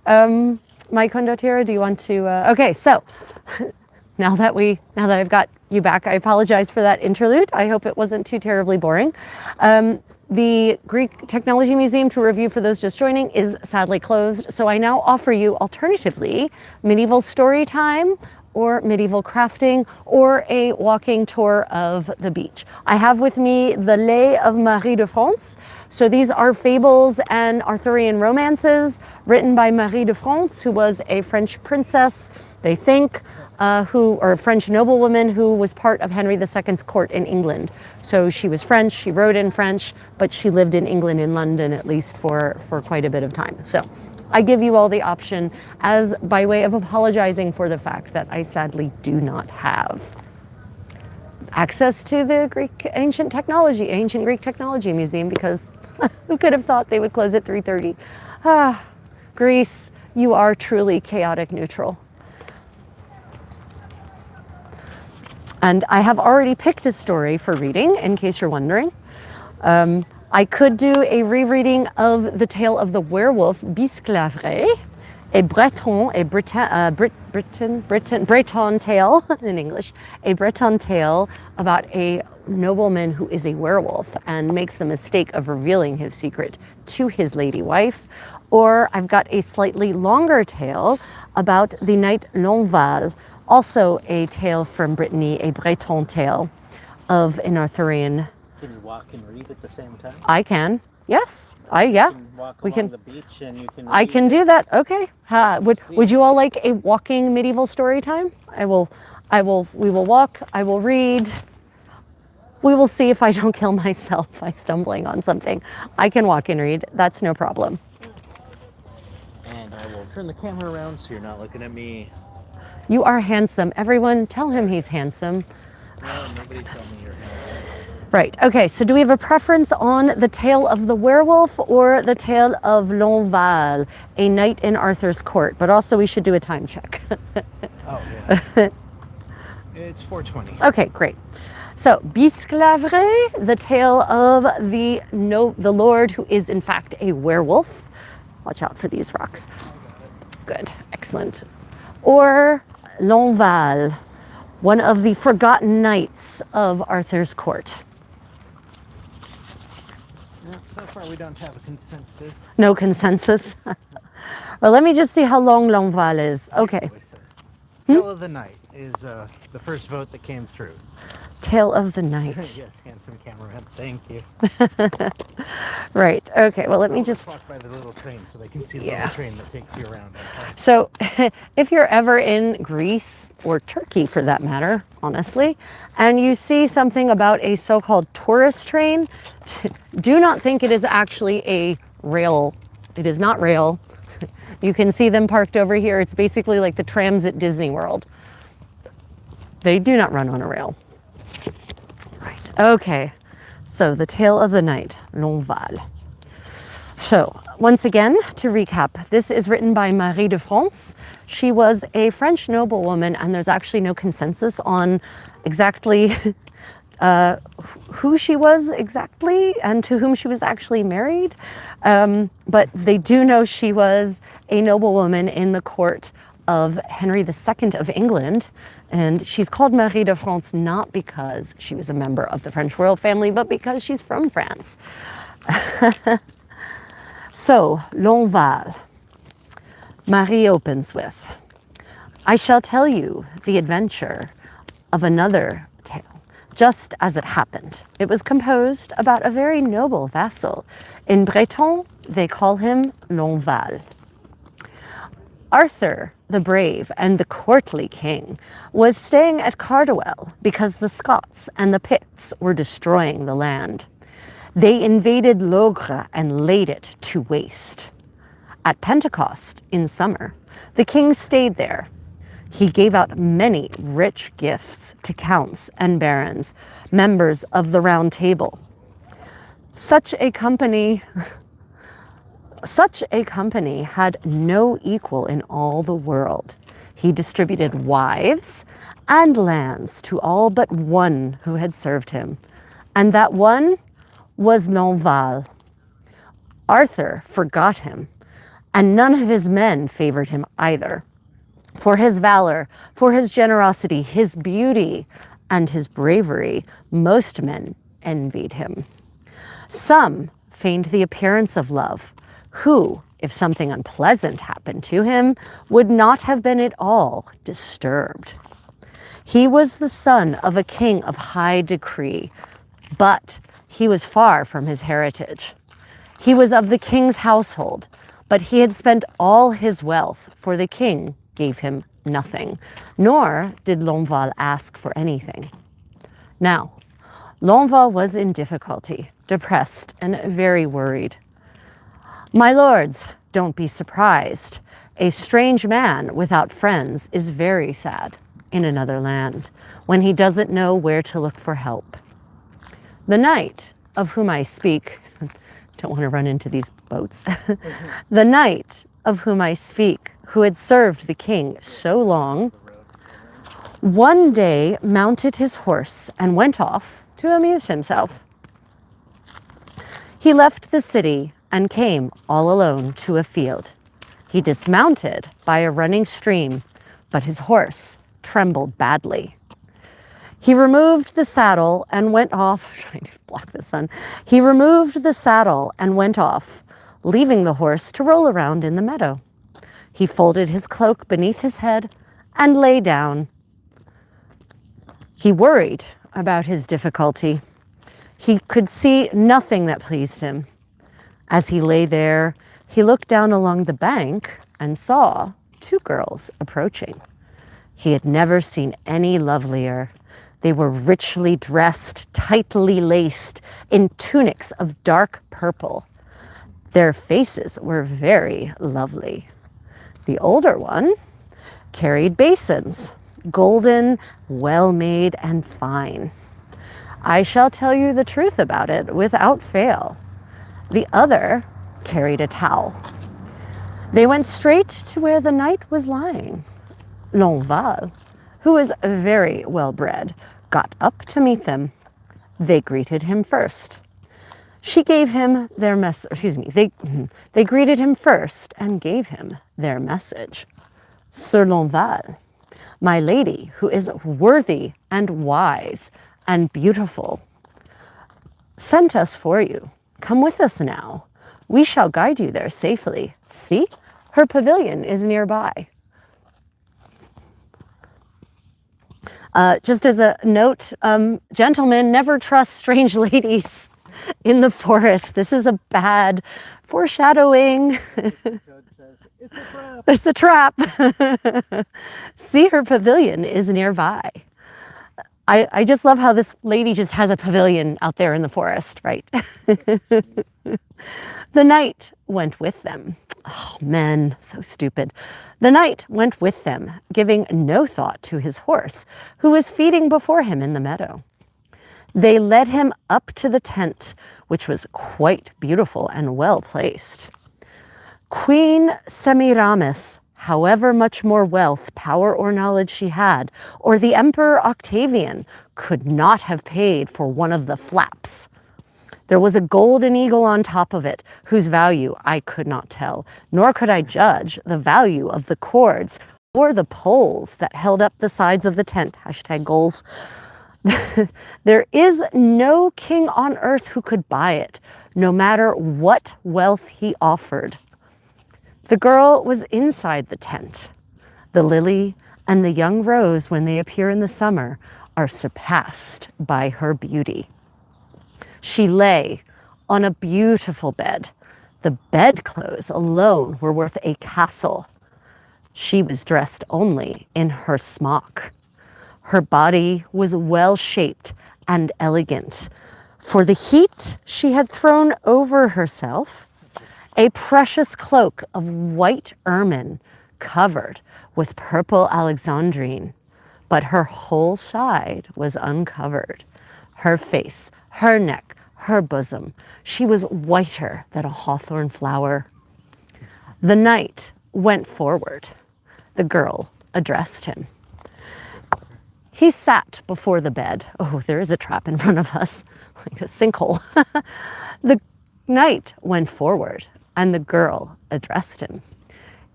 Mike Condottiero, do you want to? Okay, so now that I've got you back, I apologize for that interlude. I hope it wasn't too terribly boring. The Greek Technology Museum, to review for those just joining, is sadly closed. So I now offer you alternatively medieval story time, or medieval crafting, or a walking tour of the beach. I have with me the Lay of Marie de France. So these are fables and Arthurian romances written by Marie de France, who was a French princess, they think, or a French noblewoman who was part of Henry II's court in England. So she was French, she wrote in French, but she lived in England, in London at least for quite a bit of time. So I give you all the option as by way of apologizing for the fact that I sadly do not have access to the Ancient Greek Technology Museum, because who could have thought they would close at 3:30? Ah, Greece, you are truly chaotic neutral. And I have already picked a story for reading, in case you're wondering. I could do a rereading of the tale of the werewolf Bisclavre, a Breton tale in English, a Breton tale about a nobleman who is a werewolf and makes the mistake of revealing his secret to his lady wife. Or I've got a slightly longer tale about the knight Lonval, also a tale from Brittany, a Breton tale of an Arthurian. Can you walk and read at the same time? I can. Yes. Yeah. You can walk We along can. the beach and you can I read can this. do that. Okay. Would you all like a walking medieval story time? We will walk, I will read. We will see if I don't kill myself by stumbling on something. I can walk and read. That's no problem. And I will turn the camera around so you're not looking at me. You are handsome. Everyone, tell him he's handsome. No, nobody tell me you're handsome. Right. Okay. So do we have a preference on the tale of the werewolf or the tale of Lonval, a knight in Arthur's court? But also we should do a time check. Oh, yeah. It's 4:20. Okay, great. So Bisclavre, the tale of the lord who is in fact a werewolf. Watch out for these rocks. Good. Excellent. Or Lonval, one of the forgotten knights of Arthur's court. So far we don't have a consensus. No consensus. Well, let me just see how long Lonval is. Okay. Tale of the Night is the first vote that came through. Tale of the night. Yes, handsome cameraman. Thank you. Right. Okay. Well, let me Let's just. walk by the little train so they can see the Yeah. little train that takes you around. Okay? So, if you're ever in Greece or Turkey for that matter, honestly, and you see something about a so-called tourist train, do not think it is actually a rail. It is not rail. You can see them parked over here. It's basically like the trams at Disney World. They do not run on a rail. Right. Okay. So, the tale of the night, Lonval. So, once again, to recap, this is written by Marie de France. She was a French noblewoman, and there's actually no consensus on exactly who she was exactly and to whom she was actually married. But they do know she was a noblewoman in the court of Henry II of England. And she's called Marie de France not because she was a member of the French royal family, but because she's from France. So, Lonval. Marie opens with, I shall tell you the adventure of another tale, just as it happened. It was composed about a very noble vassal. In Breton, they call him Lonval. Arthur, the brave and the courtly king, was staying at Cardwell because the Scots and the Picts were destroying the land. They invaded Logres and laid it to waste. At Pentecost, in summer, the king stayed there. He gave out many rich gifts to counts and barons, members of the Round Table. Such a company had no equal in all the world. He distributed wives and lands to all but one who had served him, and that one was Lonval. Arthur forgot him, and none of his men favored him either. For his valor, for his generosity, his beauty, and his bravery, most men envied him. Some feigned the appearance of love, who, if something unpleasant happened to him, would not have been at all disturbed. He was the son of a king of high degree, but he was far from his heritage. He was of the king's household, but he had spent all his wealth, for the king gave him nothing, nor did Lonval ask for anything. Now, Lonval was in difficulty, depressed, and very worried. My lords, don't be surprised. A strange man without friends is very sad in another land when he doesn't know where to look for help. The knight of whom I speak, don't want to run into these boats, the knight of whom I speak, who had served the king so long, one day mounted his horse and went off to amuse himself. He left the city and came all alone to a field. He dismounted by a running stream, but his horse trembled badly. He removed the saddle and went off, trying to block the sun. He removed the saddle and went off, leaving the horse to roll around in the meadow. He folded his cloak beneath his head and lay down. He worried about his difficulty. He could see nothing that pleased him. As he lay there, he looked down along the bank and saw two girls approaching. He had never seen any lovelier. They were richly dressed, tightly laced, in tunics of dark purple. Their faces were very lovely. The older one carried basins, golden, well-made, and fine. I shall tell you the truth about it without fail. The other carried a towel. They went straight to where the knight was lying. Lonval, who was very well bred, got up to meet them. They greeted him first. She gave him their they greeted him first and gave him their message. Sir Lonval, my lady, who is worthy and wise and beautiful, sent us for you. Come with us now. We shall guide you there safely. See, her pavilion is nearby. Just as a note, gentlemen, never trust strange ladies in the forest. This is a bad foreshadowing. It's a trap. See, her pavilion is nearby. I just love how this lady just has a pavilion out there in the forest, right? The knight went with them. Oh, men, so stupid. The knight went with them, giving no thought to his horse, who was feeding before him in the meadow. They led him up to the tent, which was quite beautiful and well placed. Queen Semiramis, however much more wealth, power, or knowledge she had, or the Emperor Octavian, could not have paid for one of the flaps. There was a golden eagle on top of it, whose value I could not tell, nor could I judge the value of the cords or the poles that held up the sides of the tent. #goals. There is no king on earth who could buy it, no matter what wealth he offered. The girl was inside the tent. The lily and the young rose, when they appear in the summer, are surpassed by her beauty. She lay on a beautiful bed. The bedclothes alone were worth a castle. She was dressed only in her smock. Her body was well-shaped and elegant. For the heat she had thrown over herself a precious cloak of white ermine covered with purple alexandrine, but her whole side was uncovered. Her face, her neck, her bosom, she was whiter than a hawthorn flower. The knight went forward. The girl addressed him. He sat before the bed. Oh, there is a trap in front of us, like a sinkhole. The knight went forward, and the girl addressed him.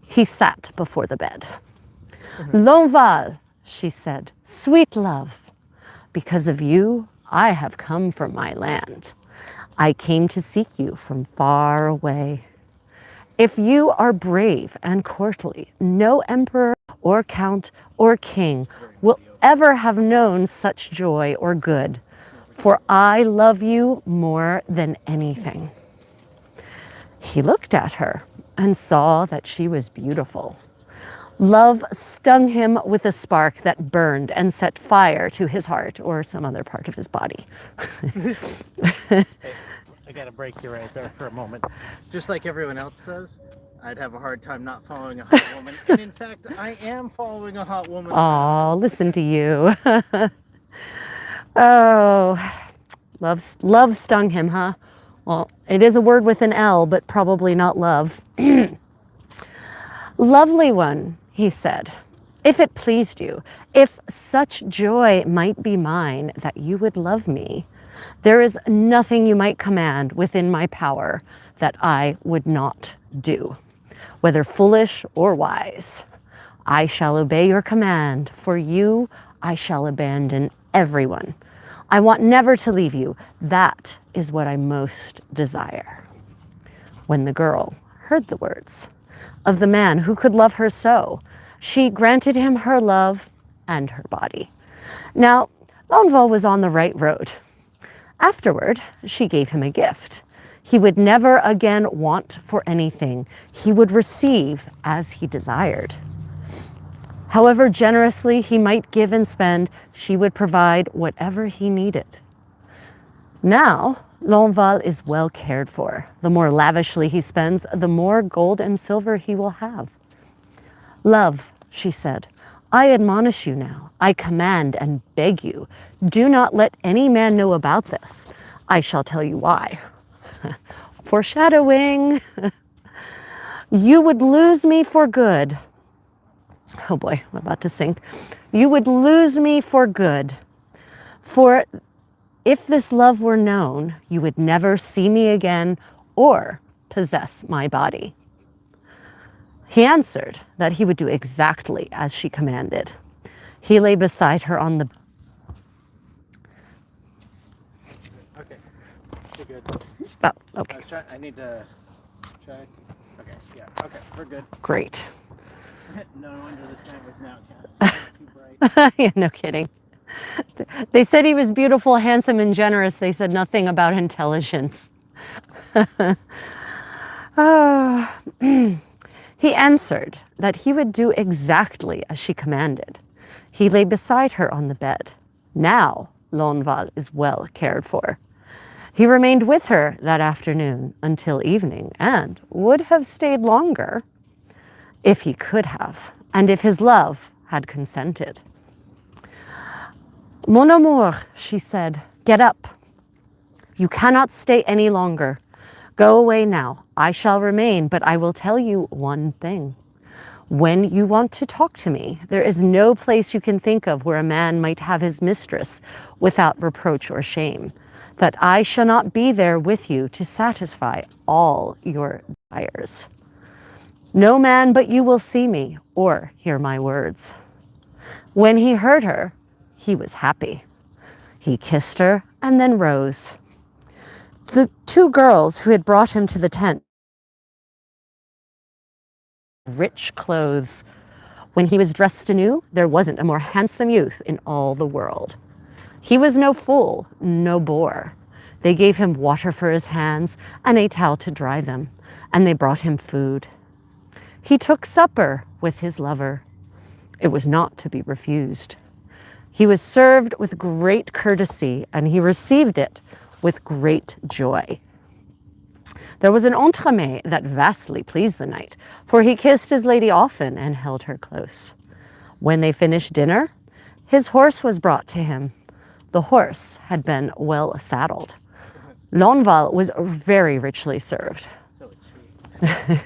He sat before the bed. Lonval, she said, sweet love, because of you, I have come from my land. I came to seek you from far away. If you are brave and courtly, no emperor or count or king will ever have known such joy or good, for I love you more than anything. He looked at her and saw that she was beautiful. Love stung him with a spark that burned and set fire to his heart or some other part of his body. Hey, I gotta break you right there for a moment. Just like everyone else says, I'd have a hard time not following a hot woman. And in fact, I am following a hot woman. Oh, listen to you. Oh, love stung him, huh? Well, it is a word with an L, but probably not love. Lovely one, he said, if it pleased you, if such joy might be mine that you would love me, there is nothing you might command within my power that I would not do, whether foolish or wise. I shall obey your command. For you, I shall abandon everyone. I want never to leave you. That is what I most desire. When the girl heard the words of the man who could love her so, she granted him her love and her body. Now, Lonval was on the right road. Afterward, she gave him a gift. He would never again want for anything. He would receive as he desired. However generously he might give and spend, she would provide whatever he needed. Now, Lonval is well cared for. The more lavishly he spends, the more gold and silver he will have. Love, she said, I admonish you now. I command and beg you, do not let any man know about this. I shall tell you why. Foreshadowing. You would lose me for good. Oh boy, I'm about to sink. You would lose me for good. For if this love were known, you would never see me again or possess my body. He answered that he would do exactly as she commanded. He lay beside her on the... Okay, we're good. Oh, okay, I need to check. Okay, yeah, okay, we're good. great. No wonder this night was an outcast. Too bright. Yeah, no kidding. They said he was beautiful, handsome, and generous. They said nothing about intelligence. Oh. He answered that he would do exactly as she commanded. He lay beside her on the bed. Now Lonval is well cared for. He remained with her that afternoon until evening and would have stayed longer if he could have, and if his love had consented. Mon amour, she said, get up. You cannot stay any longer. Go away now. I shall remain, but I will tell you one thing. When you want to talk to me, there is no place you can think of where a man might have his mistress without reproach or shame, that I shall not be there with you to satisfy all your desires. No man but you will see me or hear my words. When he heard her, he was happy. He kissed her and then rose. The two girls who had brought him to the tent, rich clothes. When he was dressed anew, there wasn't a more handsome youth in all the world. He was no fool, no bore. They gave him water for his hands and a towel to dry them, and they brought him food. He took supper with his lover. It was not to be refused. He was served with great courtesy, and he received it with great joy. There was an entremet that vastly pleased the knight, for he kissed his lady often and held her close. When they finished dinner, his horse was brought to him. The horse had been well saddled. Lonval was very richly served. The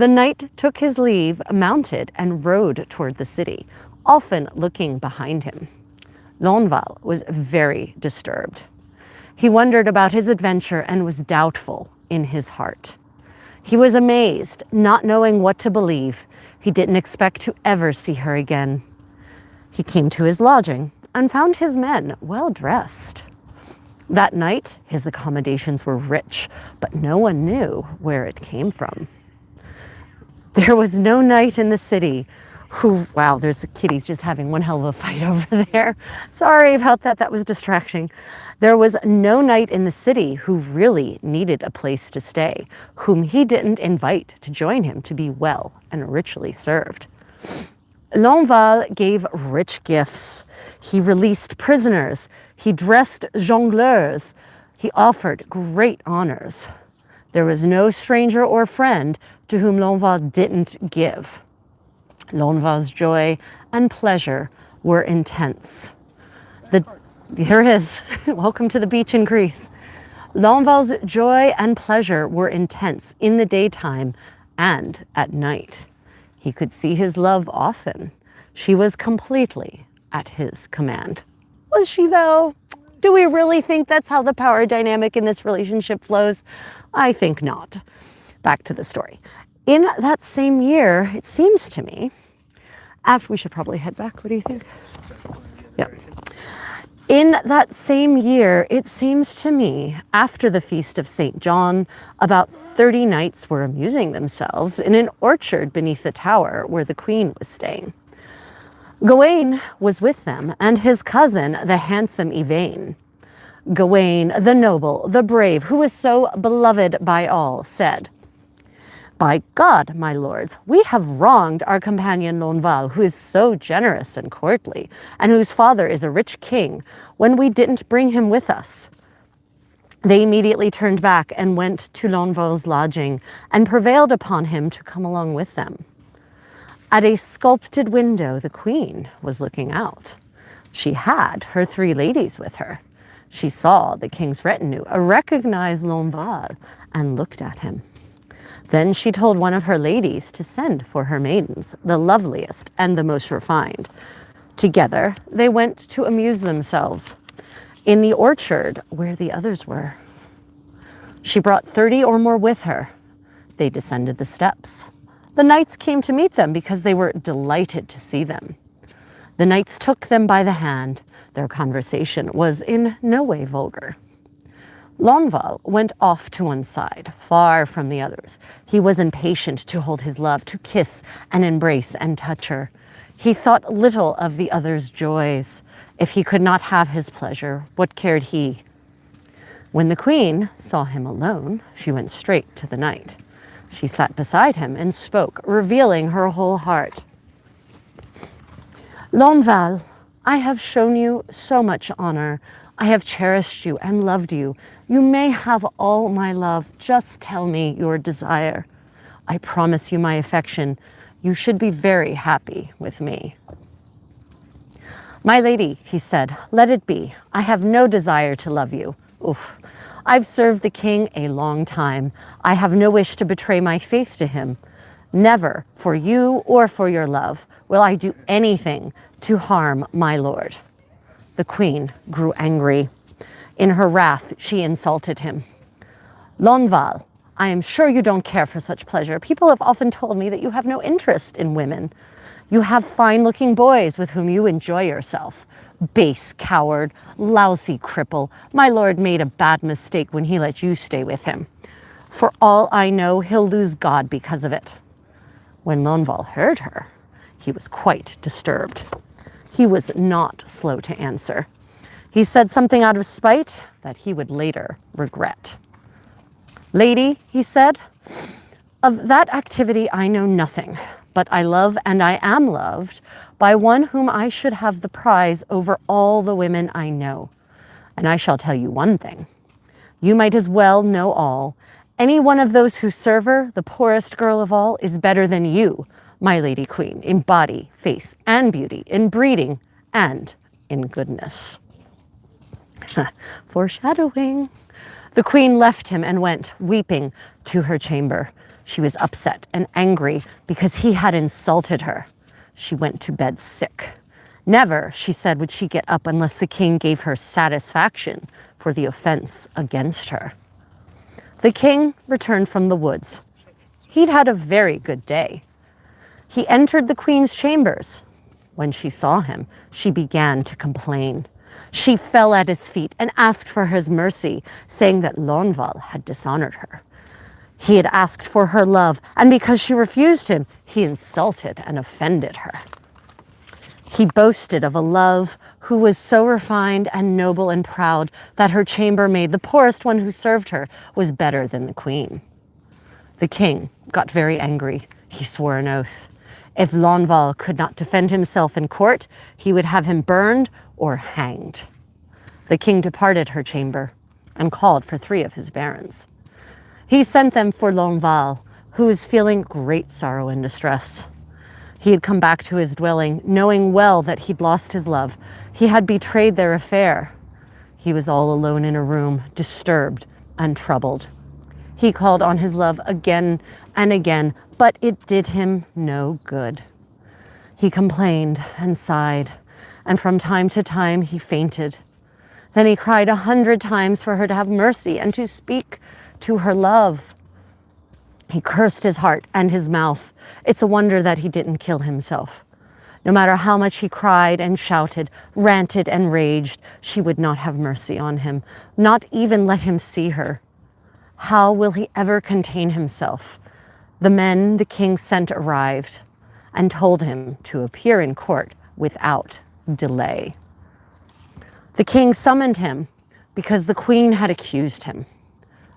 knight took his leave, mounted, and rode toward the city, often looking behind him. Lonval was very disturbed. He wondered about his adventure and was doubtful in his heart. He was amazed, not knowing what to believe. He didn't expect to ever see her again. He came to his lodging and found his men well dressed. That night, his accommodations were rich, but no one knew where it came from. There was no knight in the city who, wow, there's kitties just having one hell of a fight over there. Sorry about that, that was distracting. There was no knight in the city who really needed a place to stay, whom he didn't invite to join him to be well and richly served. Lonval gave rich gifts. He released prisoners. He dressed jongleurs. He offered great honors. There was no stranger or friend to whom Lonval didn't give. Lonval's joy and pleasure were intense. Here it is. Welcome to the beach in Greece. Lonval's joy and pleasure were intense in the daytime and at night. He could see his love often. She was completely at his command. Was she though? Do we really think that's how the power dynamic in this relationship flows? I think not. Back to the story. In that same year, it seems to me, we should probably head back. What do you think? Yep. In that same year, it seems to me, after the feast of St. John, about 30 knights were amusing themselves in an orchard beneath the tower where the queen was staying. Gawain was with them, and his cousin, the handsome Yvain. Gawain, the noble, the brave, who was so beloved by all, said, "By God, my lords, we have wronged our companion Lonval, who is so generous and courtly, and whose father is a rich king, when we didn't bring him with us." They immediately turned back and went to Lonval's lodging and prevailed upon him to come along with them. At a sculpted window, the queen was looking out. She had her 3 ladies with her. She saw the king's retinue, recognized Lonval, and looked at him. Then she told one of her ladies to send for her maidens, the loveliest and the most refined. Together, they went to amuse themselves in the orchard where the others were. She brought 30 or more with her. They descended the steps. The knights came to meet them because they were delighted to see them. The knights took them by the hand. Their conversation was in no way vulgar. Lonval went off to one side, far from the others. He was impatient to hold his love, to kiss and embrace and touch her. He thought little of the other's joys. If he could not have his pleasure, what cared he? When the queen saw him alone, she went straight to the knight. She sat beside him and spoke, revealing her whole heart. "Lonval, I have shown you so much honor. I have cherished you and loved you. You may have all my love. Just tell me your desire. I promise you my affection. You should be very happy with me." "My lady," he said, "let it be. I have no desire to love you. Oof. I've served the king a long time. I have no wish to betray my faith to him. Never, for you or for your love, will I do anything to harm my lord." The queen grew angry. In her wrath, she insulted him. "Lonval, I am sure you don't care for such pleasure. People have often told me that you have no interest in women. You have fine-looking boys with whom you enjoy yourself. Base coward, lousy cripple. My lord made a bad mistake when he let you stay with him. For all I know, he'll lose God because of it." When Lonval heard her, he was quite disturbed. He was not slow to answer. He said something out of spite that he would later regret. "Lady," he said, "of that activity I know nothing, but I love and I am loved by one whom I should have the prize over all the women I know. And I shall tell you one thing. You might as well know all. Any one of those who serve her, the poorest girl of all, is better than you, my lady queen, in body, face, and beauty, in breeding, and in goodness." Foreshadowing. The queen left him and went, weeping, to her chamber. She was upset and angry because he had insulted her. She went to bed sick. Never, she said, would she get up unless the king gave her satisfaction for the offense against her. The king returned from the woods. He'd had a very good day. He entered the queen's chambers. When she saw him, she began to complain. She fell at his feet and asked for his mercy, saying that Lonval had dishonored her. He had asked for her love, and because she refused him, he insulted and offended her. He boasted of a love who was so refined and noble and proud that her chambermaid, the poorest one who served her, was better than the queen. The king got very angry. He swore an oath. If Lanval could not defend himself in court, he would have him burned or hanged. The king departed her chamber and called for 3 of his barons. He sent them for Lanval, who was feeling great sorrow and distress. He had come back to his dwelling, knowing well that he'd lost his love. He had betrayed their affair. He was all alone in a room, disturbed and troubled. He called on his love again and again, but it did him no good. He complained and sighed, and from time to time he fainted. Then he cried 100 times for her to have mercy and to speak to her love. He cursed his heart and his mouth. It's a wonder that he didn't kill himself. No matter how much he cried and shouted, ranted and raged, she would not have mercy on him, not even let him see her. How will he ever contain himself? The men the king sent arrived and told him to appear in court without delay. The king summoned him because the queen had accused him.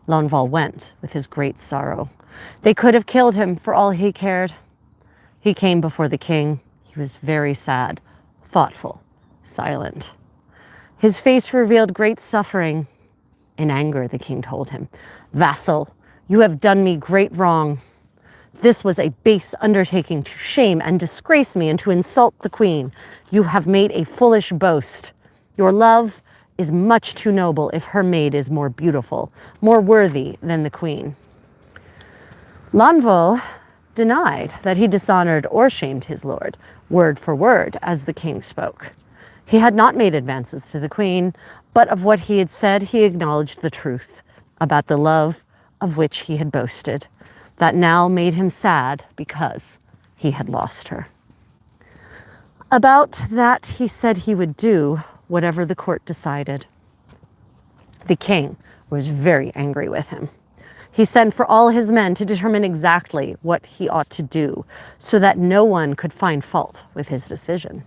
Lanval went with his great sorrow. They could have killed him for all he cared. He came before the king. He was very sad, thoughtful, silent. His face revealed great suffering. In anger, the king told him, "Vassal, you have done me great wrong. This was a base undertaking to shame and disgrace me and to insult the queen. You have made a foolish boast. Your love is much too noble if her maid is more beautiful, more worthy than the queen." Lanval denied that he dishonored or shamed his lord, word for word, as the king spoke. He had not made advances to the queen, but of what he had said, he acknowledged the truth about the love of which he had boasted, that now made him sad because he had lost her. About that, he said he would do whatever the court decided. The king was very angry with him. He sent for all his men to determine exactly what he ought to do so that no one could find fault with his decision.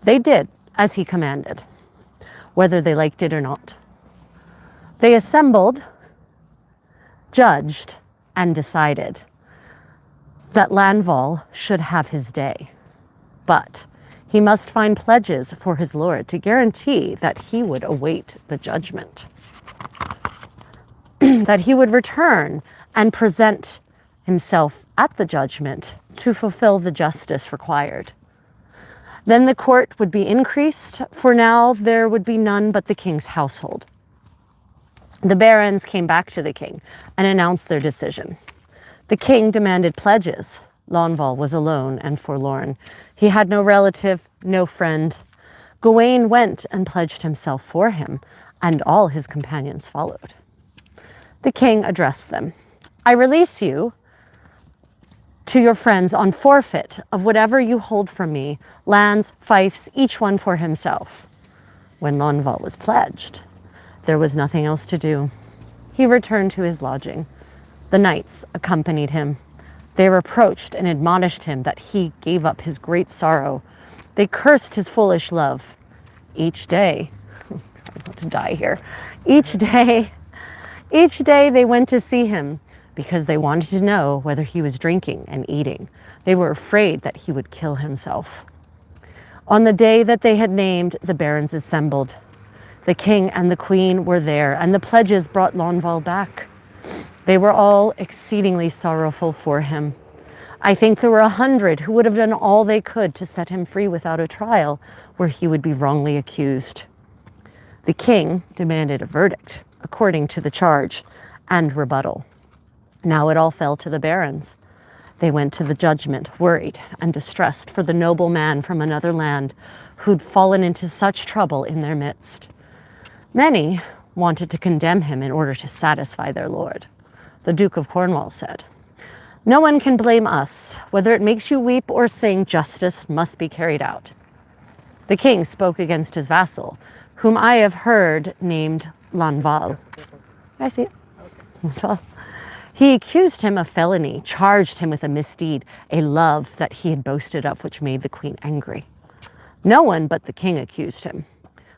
They did as he commanded, whether they liked it or not. They assembled, judged, and decided that Lanval should have his day, but he must find pledges for his lord to guarantee that he would await the judgment, that he would return and present himself at the judgment to fulfill the justice required. Then the court would be increased, for now there would be none but the king's household. The barons came back to the king and announced their decision. The king demanded pledges. Lanval was alone and forlorn. He had no relative, no friend. Gawain went and pledged himself for him, and all his companions followed. The king addressed them. "I release you to your friends on forfeit of whatever you hold from me, lands, fiefs, each one for himself." When Lanval was pledged, there was nothing else to do. He returned to his lodging. The knights accompanied him. They reproached and admonished him that he gave up his great sorrow. They cursed his foolish love. Each day, I'm about to die here. Each day they went to see him because they wanted to know whether he was drinking and eating. They were afraid that he would kill himself. On the day that they had named, the barons assembled. The king and the queen were there, and the pledges brought Lanval back. They were all exceedingly sorrowful for him. I think there were 100 who would have done all they could to set him free without a trial where he would be wrongly accused. The king demanded a verdict according to the charge and rebuttal. Now it all fell to the barons. They went to the judgment, worried and distressed for the noble man from another land who'd fallen into such trouble in their midst. Many wanted to condemn him in order to satisfy their lord. The Duke of Cornwall said, "No one can blame us. Whether it makes you weep or sing, justice must be carried out." The king spoke against his vassal, whom I have heard named Lanval. I see it. He accused him of felony, charged him with a misdeed, a love that he had boasted of, which made the queen angry. No one but the king accused him.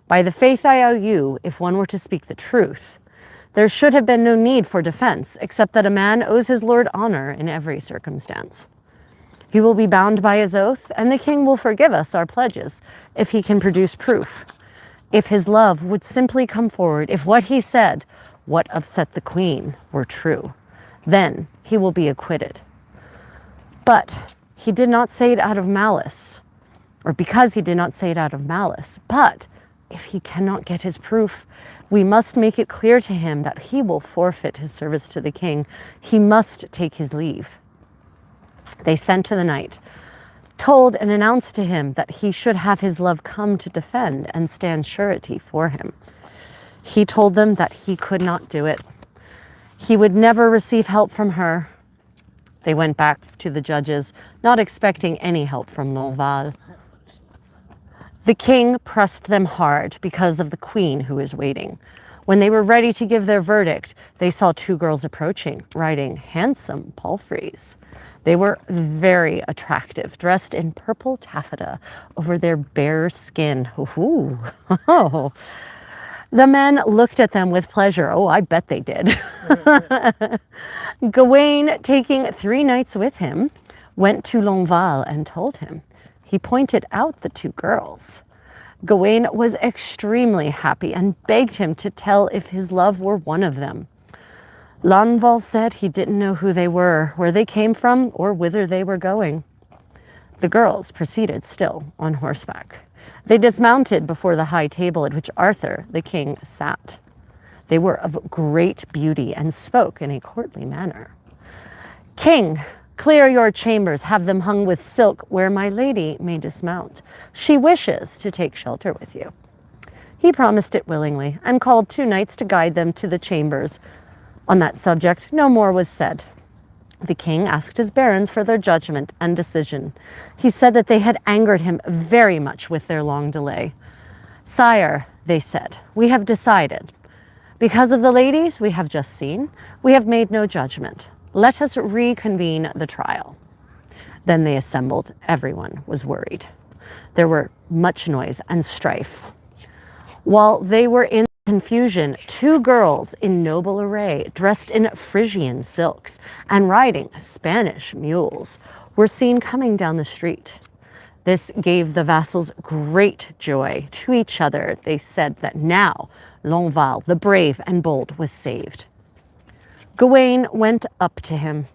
By the faith I owe you, if one were to speak the truth, there should have been no need for defense, except that a man owes his lord honor in every circumstance. He will be bound by his oath, and the king will forgive us our pledges if he can produce proof. If his love would simply come forward, if what he said, what upset the queen, were true, then he will be acquitted. But he did not say it out of malice, or because he did not say it out of malice, but if he cannot get his proof, we must make it clear to him that he will forfeit his service to the king. He must take his leave. They sent to the knight, told and announced to him that he should have his love come to defend and stand surety for him. He told them that he could not do it. He would never receive help from her. They went back to the judges, not expecting any help from Lonval. The king pressed them hard because of the queen who was waiting. When they were ready to give their verdict, they saw two girls approaching, riding handsome palfreys. They were very attractive, dressed in purple taffeta over their bare skin. Ooh. Oh. The men looked at them with pleasure. Oh, I bet they did. Gawain, taking 3 knights with him, went to Lonval and told him. He pointed out the 2 girls. Gawain was extremely happy and begged him to tell if his love were one of them. Lonval said he didn't know who they were, where they came from, or whither they were going. The girls proceeded still on horseback. They dismounted before the high table at which Arthur, the king, sat. They were of great beauty and spoke in a courtly manner. King, clear your chambers, have them hung with silk, where my lady may dismount. She wishes to take shelter with you. He promised it willingly and called 2 knights to guide them to the chambers. On that subject, no more was said. The king asked his barons for their judgment and decision. He said that they had angered him very much with their long delay. Sire, they said, we have decided. Because of the ladies we have just seen, we have made no judgment. Let us reconvene the trial. Then they assembled. Everyone was worried. There were much noise and strife. While they were in confusion, 2 girls in noble array, dressed in Frisian silks and riding Spanish mules, were seen coming down the street. This gave the vassals great joy. To each other, they said that now Lonval, the brave and bold, was saved. Gawain went up to him,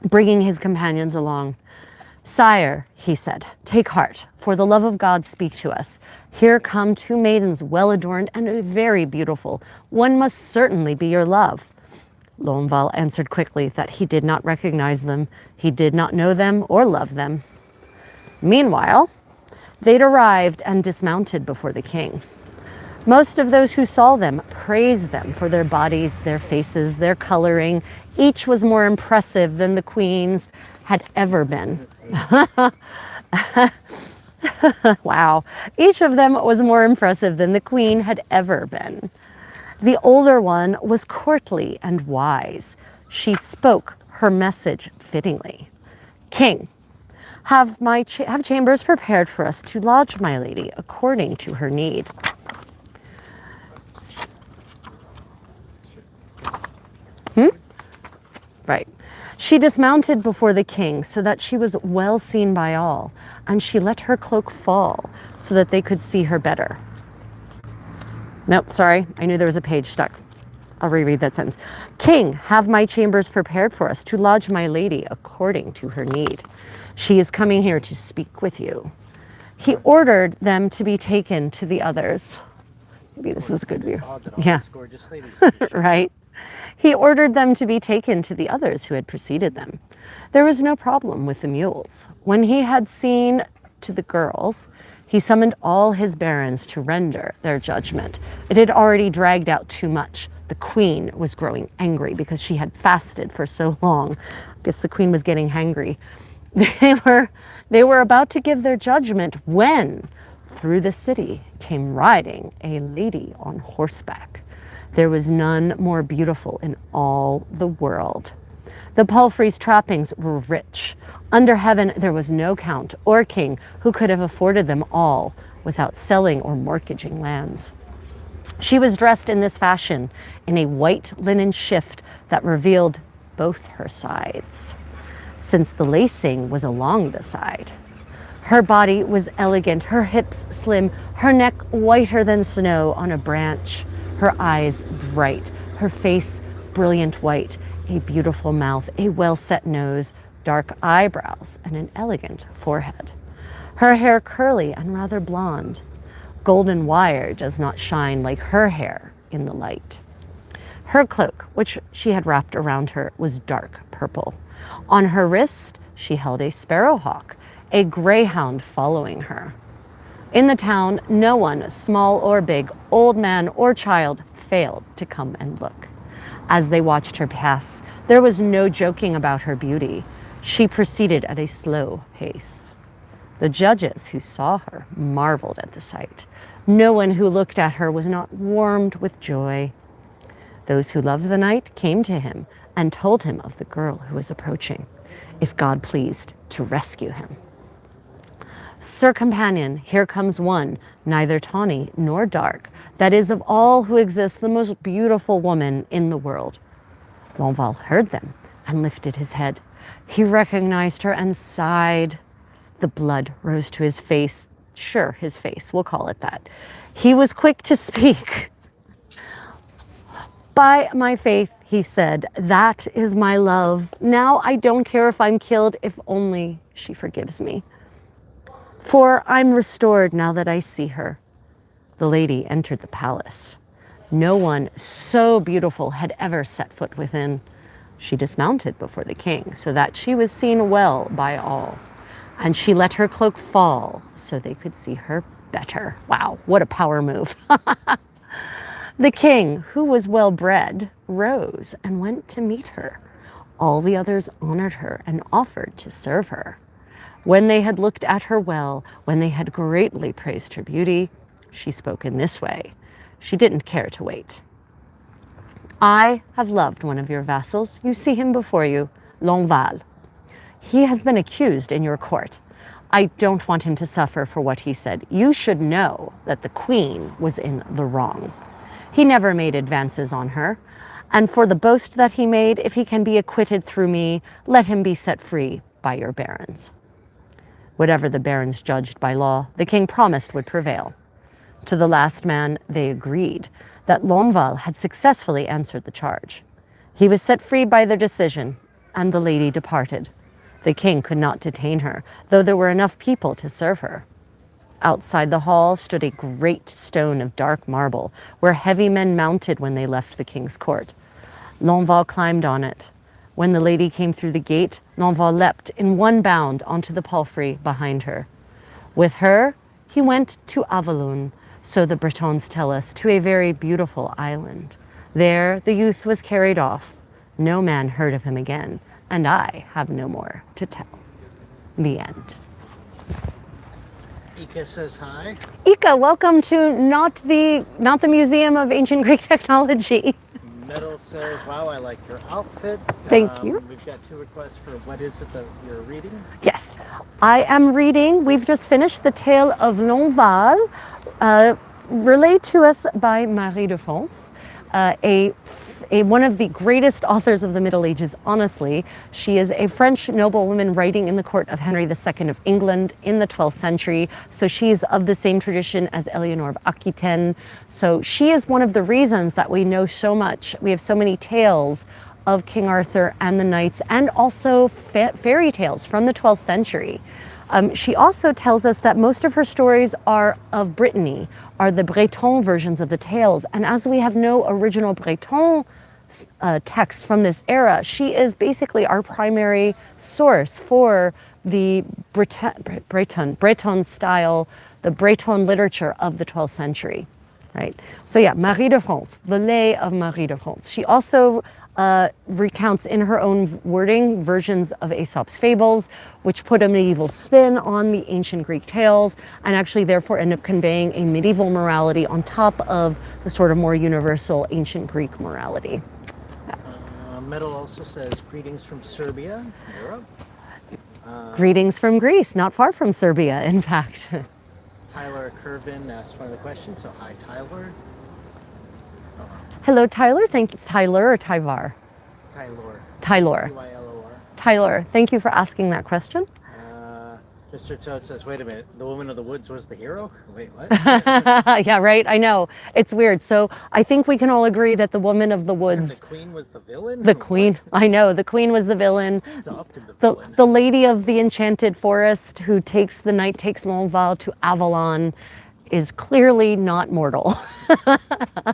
bringing his companions along. Sire, he said, take heart, for the love of God speak to us. Here come 2 maidens well adorned and very beautiful. One must certainly be your love. Lonval answered quickly that he did not recognize them. He did not know them or love them. Meanwhile, they'd arrived and dismounted before the king. Most of those who saw them praised them for their bodies, their faces, their coloring. Each was more impressive than the queen's had ever been. Wow. Each of them was more impressive than the queen had ever been. The older one was courtly and wise. She spoke her message fittingly. King, have chambers prepared for us to lodge my lady according to her need. Right. She dismounted before the king so that she was well seen by all, and she let her cloak fall so that they could see her better. Nope, sorry, I knew there was a page stuck. I'll reread that sentence. King, have my chambers prepared for us to lodge my lady according to her need. She is coming here to speak with you. He ordered them to be taken to the others. Maybe this is a good view. Yeah, right. He ordered them to be taken to the others who had preceded them. There was no problem with the mules. When he had seen to the girls, he summoned all his barons to render their judgment. It had already dragged out too much. The queen was growing angry because she had fasted for so long. I guess the queen was getting hangry. They were about to give their judgment when through the city came riding a lady on horseback. There was none more beautiful in all the world. The palfrey's trappings were rich. Under heaven there was no count or king who could have afforded them all without selling or mortgaging lands. She was dressed in this fashion, in a white linen shift that revealed both her sides, since the lacing was along the side. Her body was elegant, her hips slim, her neck whiter than snow on a branch, her eyes bright, her face brilliant white, a beautiful mouth, a well-set nose, dark eyebrows, and an elegant forehead. Her hair curly and rather blonde. Golden wire does not shine like her hair in the light. Her cloak, which she had wrapped around her, was dark purple. On her wrist, she held a sparrowhawk, a greyhound following her. In the town, no one, small or big, old man or child, failed to come and look. As they watched her pass, there was no joking about her beauty. She proceeded at a slow pace. The judges who saw her marveled at the sight. No one who looked at her was not warmed with joy. Those who loved the knight came to him and told him of the girl who was approaching, if God pleased to rescue him. Sir companion, here comes one, neither tawny nor dark, that is of all who exist the most beautiful woman in the world. Lonval heard them and lifted his head. He recognized her and sighed. The blood rose to his face. Sure, his face, we'll call it that. He was quick to speak. By my faith, he said, that is my love. Now I don't care if I'm killed, if only she forgives me. For I'm restored now that I see her. The lady entered the palace. No one so beautiful had ever set foot within. She dismounted before the king so that she was seen well by all. And she let her cloak fall so they could see her better. Wow, what a power move. The king, who was well bred, rose and went to meet her. All the others honored her and offered to serve her. When they had looked at her well, when they had greatly praised her beauty, she spoke in this way. She didn't care to wait. I have loved one of your vassals. You see him before you, Lonval. He has been accused in your court. I don't want him to suffer for what he said. You should know that the queen was in the wrong. He never made advances on her. And for the boast that he made, if he can be acquitted through me, let him be set free by your barons. Whatever the barons judged by law, the king promised would prevail. To the last man, they agreed that Lonval had successfully answered the charge. He was set free by their decision, and the lady departed. The king could not detain her, though there were enough people to serve her. Outside the hall stood a great stone of dark marble, where heavy men mounted when they left the king's court. Lonval climbed on it. When the lady came through the gate, Lonval leapt in one bound onto the palfrey behind her. With her, he went to Avalon, so the Bretons tell us, to a very beautiful island. There, the youth was carried off. No man heard of him again, and I have no more to tell. The end. Ika says hi. Ika, welcome to not the Museum of Ancient Greek Technology. Metal says, wow, I like your outfit. Thank you. We've got 2 requests for what is it that you're reading? Yes, I am reading, we've just finished The Tale of Lonval, relayed to us by Marie de France, one of the greatest authors of the Middle Ages, honestly. She is a French noblewoman writing in the court of Henry II of England in the 12th century. So she's of the same tradition as Eleanor of Aquitaine. So she is one of the reasons that we know so much. We have so many tales of King Arthur and the knights, and also fairy tales from the 12th century. She also tells us that most of her stories are of Brittany, are the Breton versions of the tales. And as we have no original Breton texts from this era, she is basically our primary source for the Breton style, the Breton literature of the 12th century. Right? So yeah, Marie de France, the Lay of Marie de France. She also recounts in her own wording versions of Aesop's fables, which put a medieval spin on the ancient Greek tales and actually therefore end up conveying a medieval morality on top of the sort of more universal ancient Greek morality. Metal also says, greetings from Serbia, Europe. Greetings from Greece, not far from Serbia, in fact. Tyler Kervin asked one of the questions, so hi, Tyler. Hello, Tyler. Thank you. Tyler or Tyvar? Tyler. Tyler. Tylor. Tyler, thank you for asking that question. Mr. Toad says, wait a minute, the woman of the woods was the hero? Wait, what? Yeah, right. I know. It's weird. So I think we can all agree that the woman of the And woods, the queen was the villain? the queen, I know, the queen was the villain. It's often the The, villain. the lady of the enchanted forest who takes the knight takes Lonval to Avalon is clearly not mortal.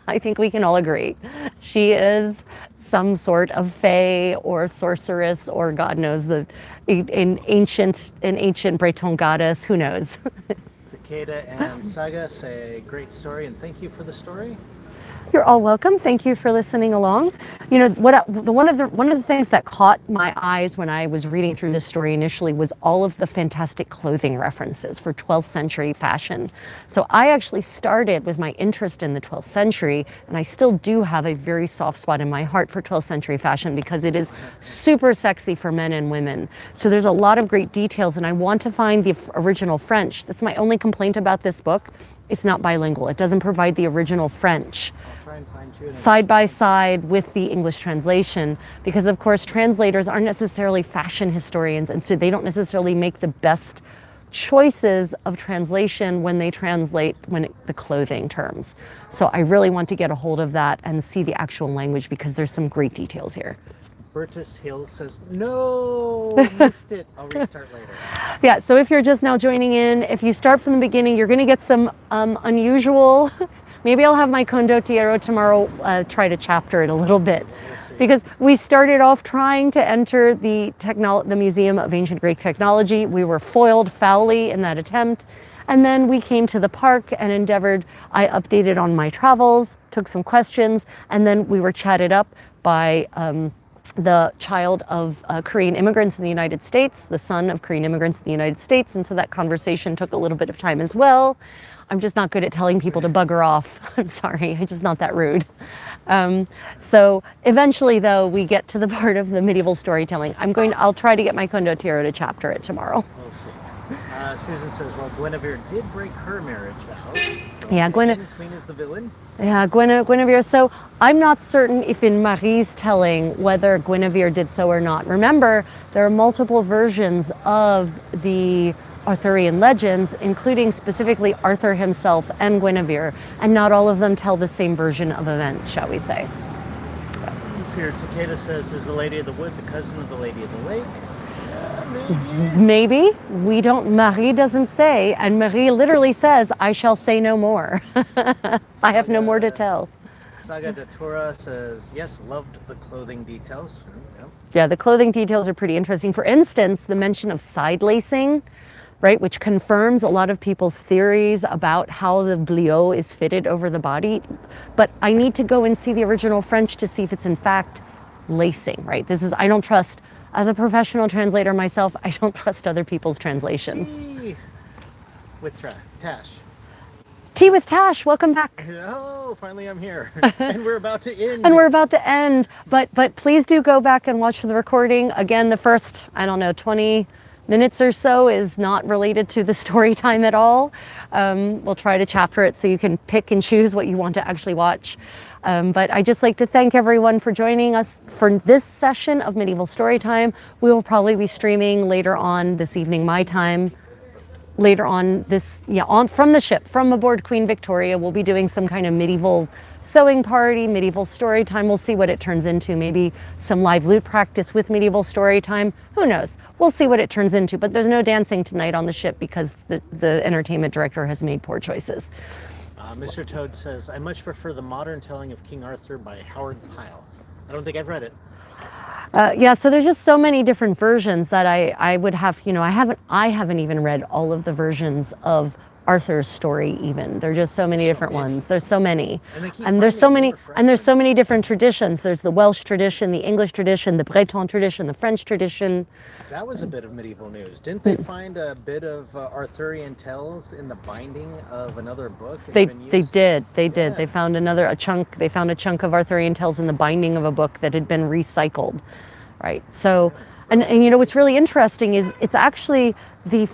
I think we can all agree. She is some sort of fae or sorceress or God knows, an ancient Breton goddess, who knows. Takeda and Saga say, great story and thank you for the story. You're all welcome. Thank you for listening along. You know, one of the things that caught my eyes when I was reading through this story initially was all of the fantastic clothing references for 12th century fashion. So I actually started with my interest in the 12th century, and I still do have a very soft spot in my heart for 12th century fashion because it is super sexy for men and women. So there's a lot of great details, and I want to find the original French. That's my only complaint about this book. It's not bilingual. It doesn't provide the original French I'll try and find you side by side with the English translation, because of course translators aren't necessarily fashion historians, and so they don't necessarily make the best choices of translation when they translate the clothing terms. So I really want to get a hold of that and see the actual language because there's some great details here. Bertus Hill says, no, missed it. I'll restart later. Yeah, so if you're just now joining in, if you start from the beginning, you're going to get some unusual, maybe I'll have my condottiero tomorrow try to chapter it a little bit. Because we started off trying to enter the Museum of Ancient Greek Technology. We were foiled foully in that attempt. And then we came to the park and endeavored, I updated on my travels, took some questions, and then we were chatted up by the child of Korean immigrants in the United States, the son of Korean immigrants in the United States. And so that conversation took a little bit of time as well. I'm just not good at telling people to bugger off. I'm sorry, I'm just not that rude. So eventually though, we get to the part of the medieval storytelling. I'll try to get my condottiero to chapter it tomorrow. We'll see. Susan says, well, Guinevere did break her marriage vows. So Yeah, Queen is the villain. Yeah, Guinevere. So I'm not certain if in Marie's telling whether Guinevere did so or not. Remember, there are multiple versions of the Arthurian legends, including specifically Arthur himself and Guinevere, and not all of them tell the same version of events, shall we say. Here, Takeda says, is the Lady of the Wood the cousin of the Lady of the Lake? Maybe. We don't, Marie doesn't say, and Marie literally says, I shall say no more. I have no more to tell. Saga Datura says, yes, loved the clothing details. Yep. Yeah, the clothing details are pretty interesting. For instance, the mention of side lacing, right, which confirms a lot of people's theories about how the bliot is fitted over the body. But I need to go and see the original French to see if it's in fact lacing, right? I don't trust, as a professional translator myself, I don't trust other people's translations. Tea with Tash. Tea with Tash, welcome back. Oh, finally I'm here. And we're about to end. And we're about to end, but please do go back and watch the recording. Again, the first, 20 minutes or so is not related to the story time at all. We'll try to chapter it so you can pick and choose what you want to actually watch. But I just like to thank everyone for joining us for this session of Medieval Storytime. We will probably be streaming later on this evening, my time. Later on from the ship, from aboard Queen Victoria, we'll be doing some kind of medieval sewing party, medieval story time. We'll see what it turns into. Maybe some live lute practice with medieval story time. Who knows? We'll see what it turns into. But there's no dancing tonight on the ship because the entertainment director has made poor choices. Mr. Toad says, I much prefer the modern telling of King Arthur by Howard Pyle. I don't think I've read it. Yeah, so there's just so many different versions that I would have, I haven't even read all of the versions of Arthur's story even. There are just so many different ones. There's so many. And they keep And there's so finding many more and there's so fragments. many different traditions. There's the Welsh tradition, the English tradition, the Breton tradition, the French tradition. That was a bit of medieval news. Didn't they find a bit of Arthurian tales in the binding of another book? It's They been they used- did. They did. Yeah. They found a chunk. They found a chunk of Arthurian tales in the binding of a book that had been recycled. Right. So and you know what's really interesting is it's actually the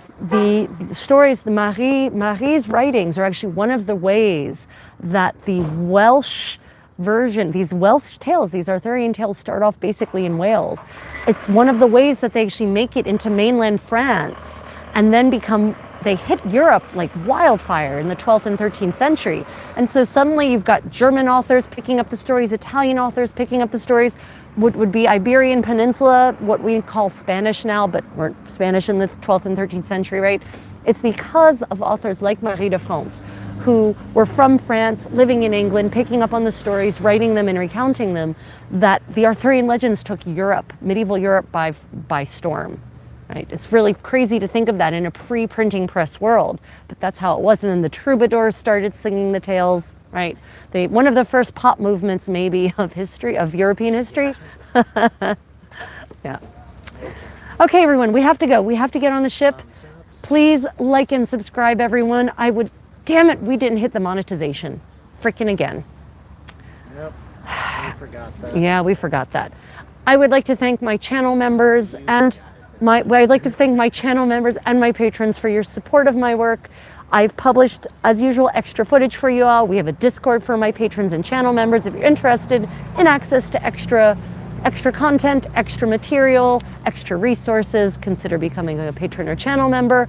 stories, Marie's writings are actually one of the ways that the Welsh version, these Welsh tales, these Arthurian tales start off basically in Wales. It's one of the ways that they actually make it into mainland France and then they hit Europe like wildfire in the 12th and 13th century. And so suddenly you've got German authors picking up the stories, Italian authors picking up the stories, what would be Iberian Peninsula, what we call Spanish now, but weren't Spanish in the 12th and 13th century, right? It's because of authors like Marie de France, who were from France, living in England, picking up on the stories, writing them and recounting them, that the Arthurian legends took Europe, medieval Europe by storm. Right? It's really crazy to think of that in a pre-printing press world, but that's how it was. And then the troubadours started singing the tales, right? One of the first pop movements maybe of history, of European history. Yeah. Okay, everyone, we have to go. We have to get on the ship. Please like and subscribe, everyone. Damn it, we didn't hit the monetization. Freaking again. Yep. We forgot that. Yeah, we forgot that. I would like to thank my channel members and I'd like to thank my channel members and my patrons for your support of my work. I've published, as usual, extra footage for you all. We have a Discord for my patrons and channel members. If you're interested in access to extra content, extra material, extra resources, consider becoming a patron or channel member.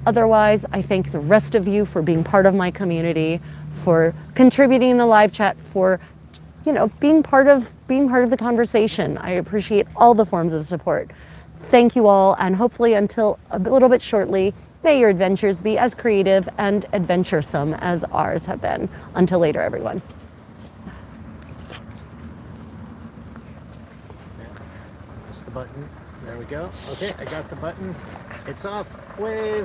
Otherwise, I thank the rest of you for being part of my community, for contributing in the live chat, for being part of the conversation. I appreciate all the forms of support. Thank you all, and hopefully until a little bit shortly, may your adventures be as creative and adventuresome as ours have been. Until later, everyone. Press the button. There we go. Okay, I got the button. It's off. Wave.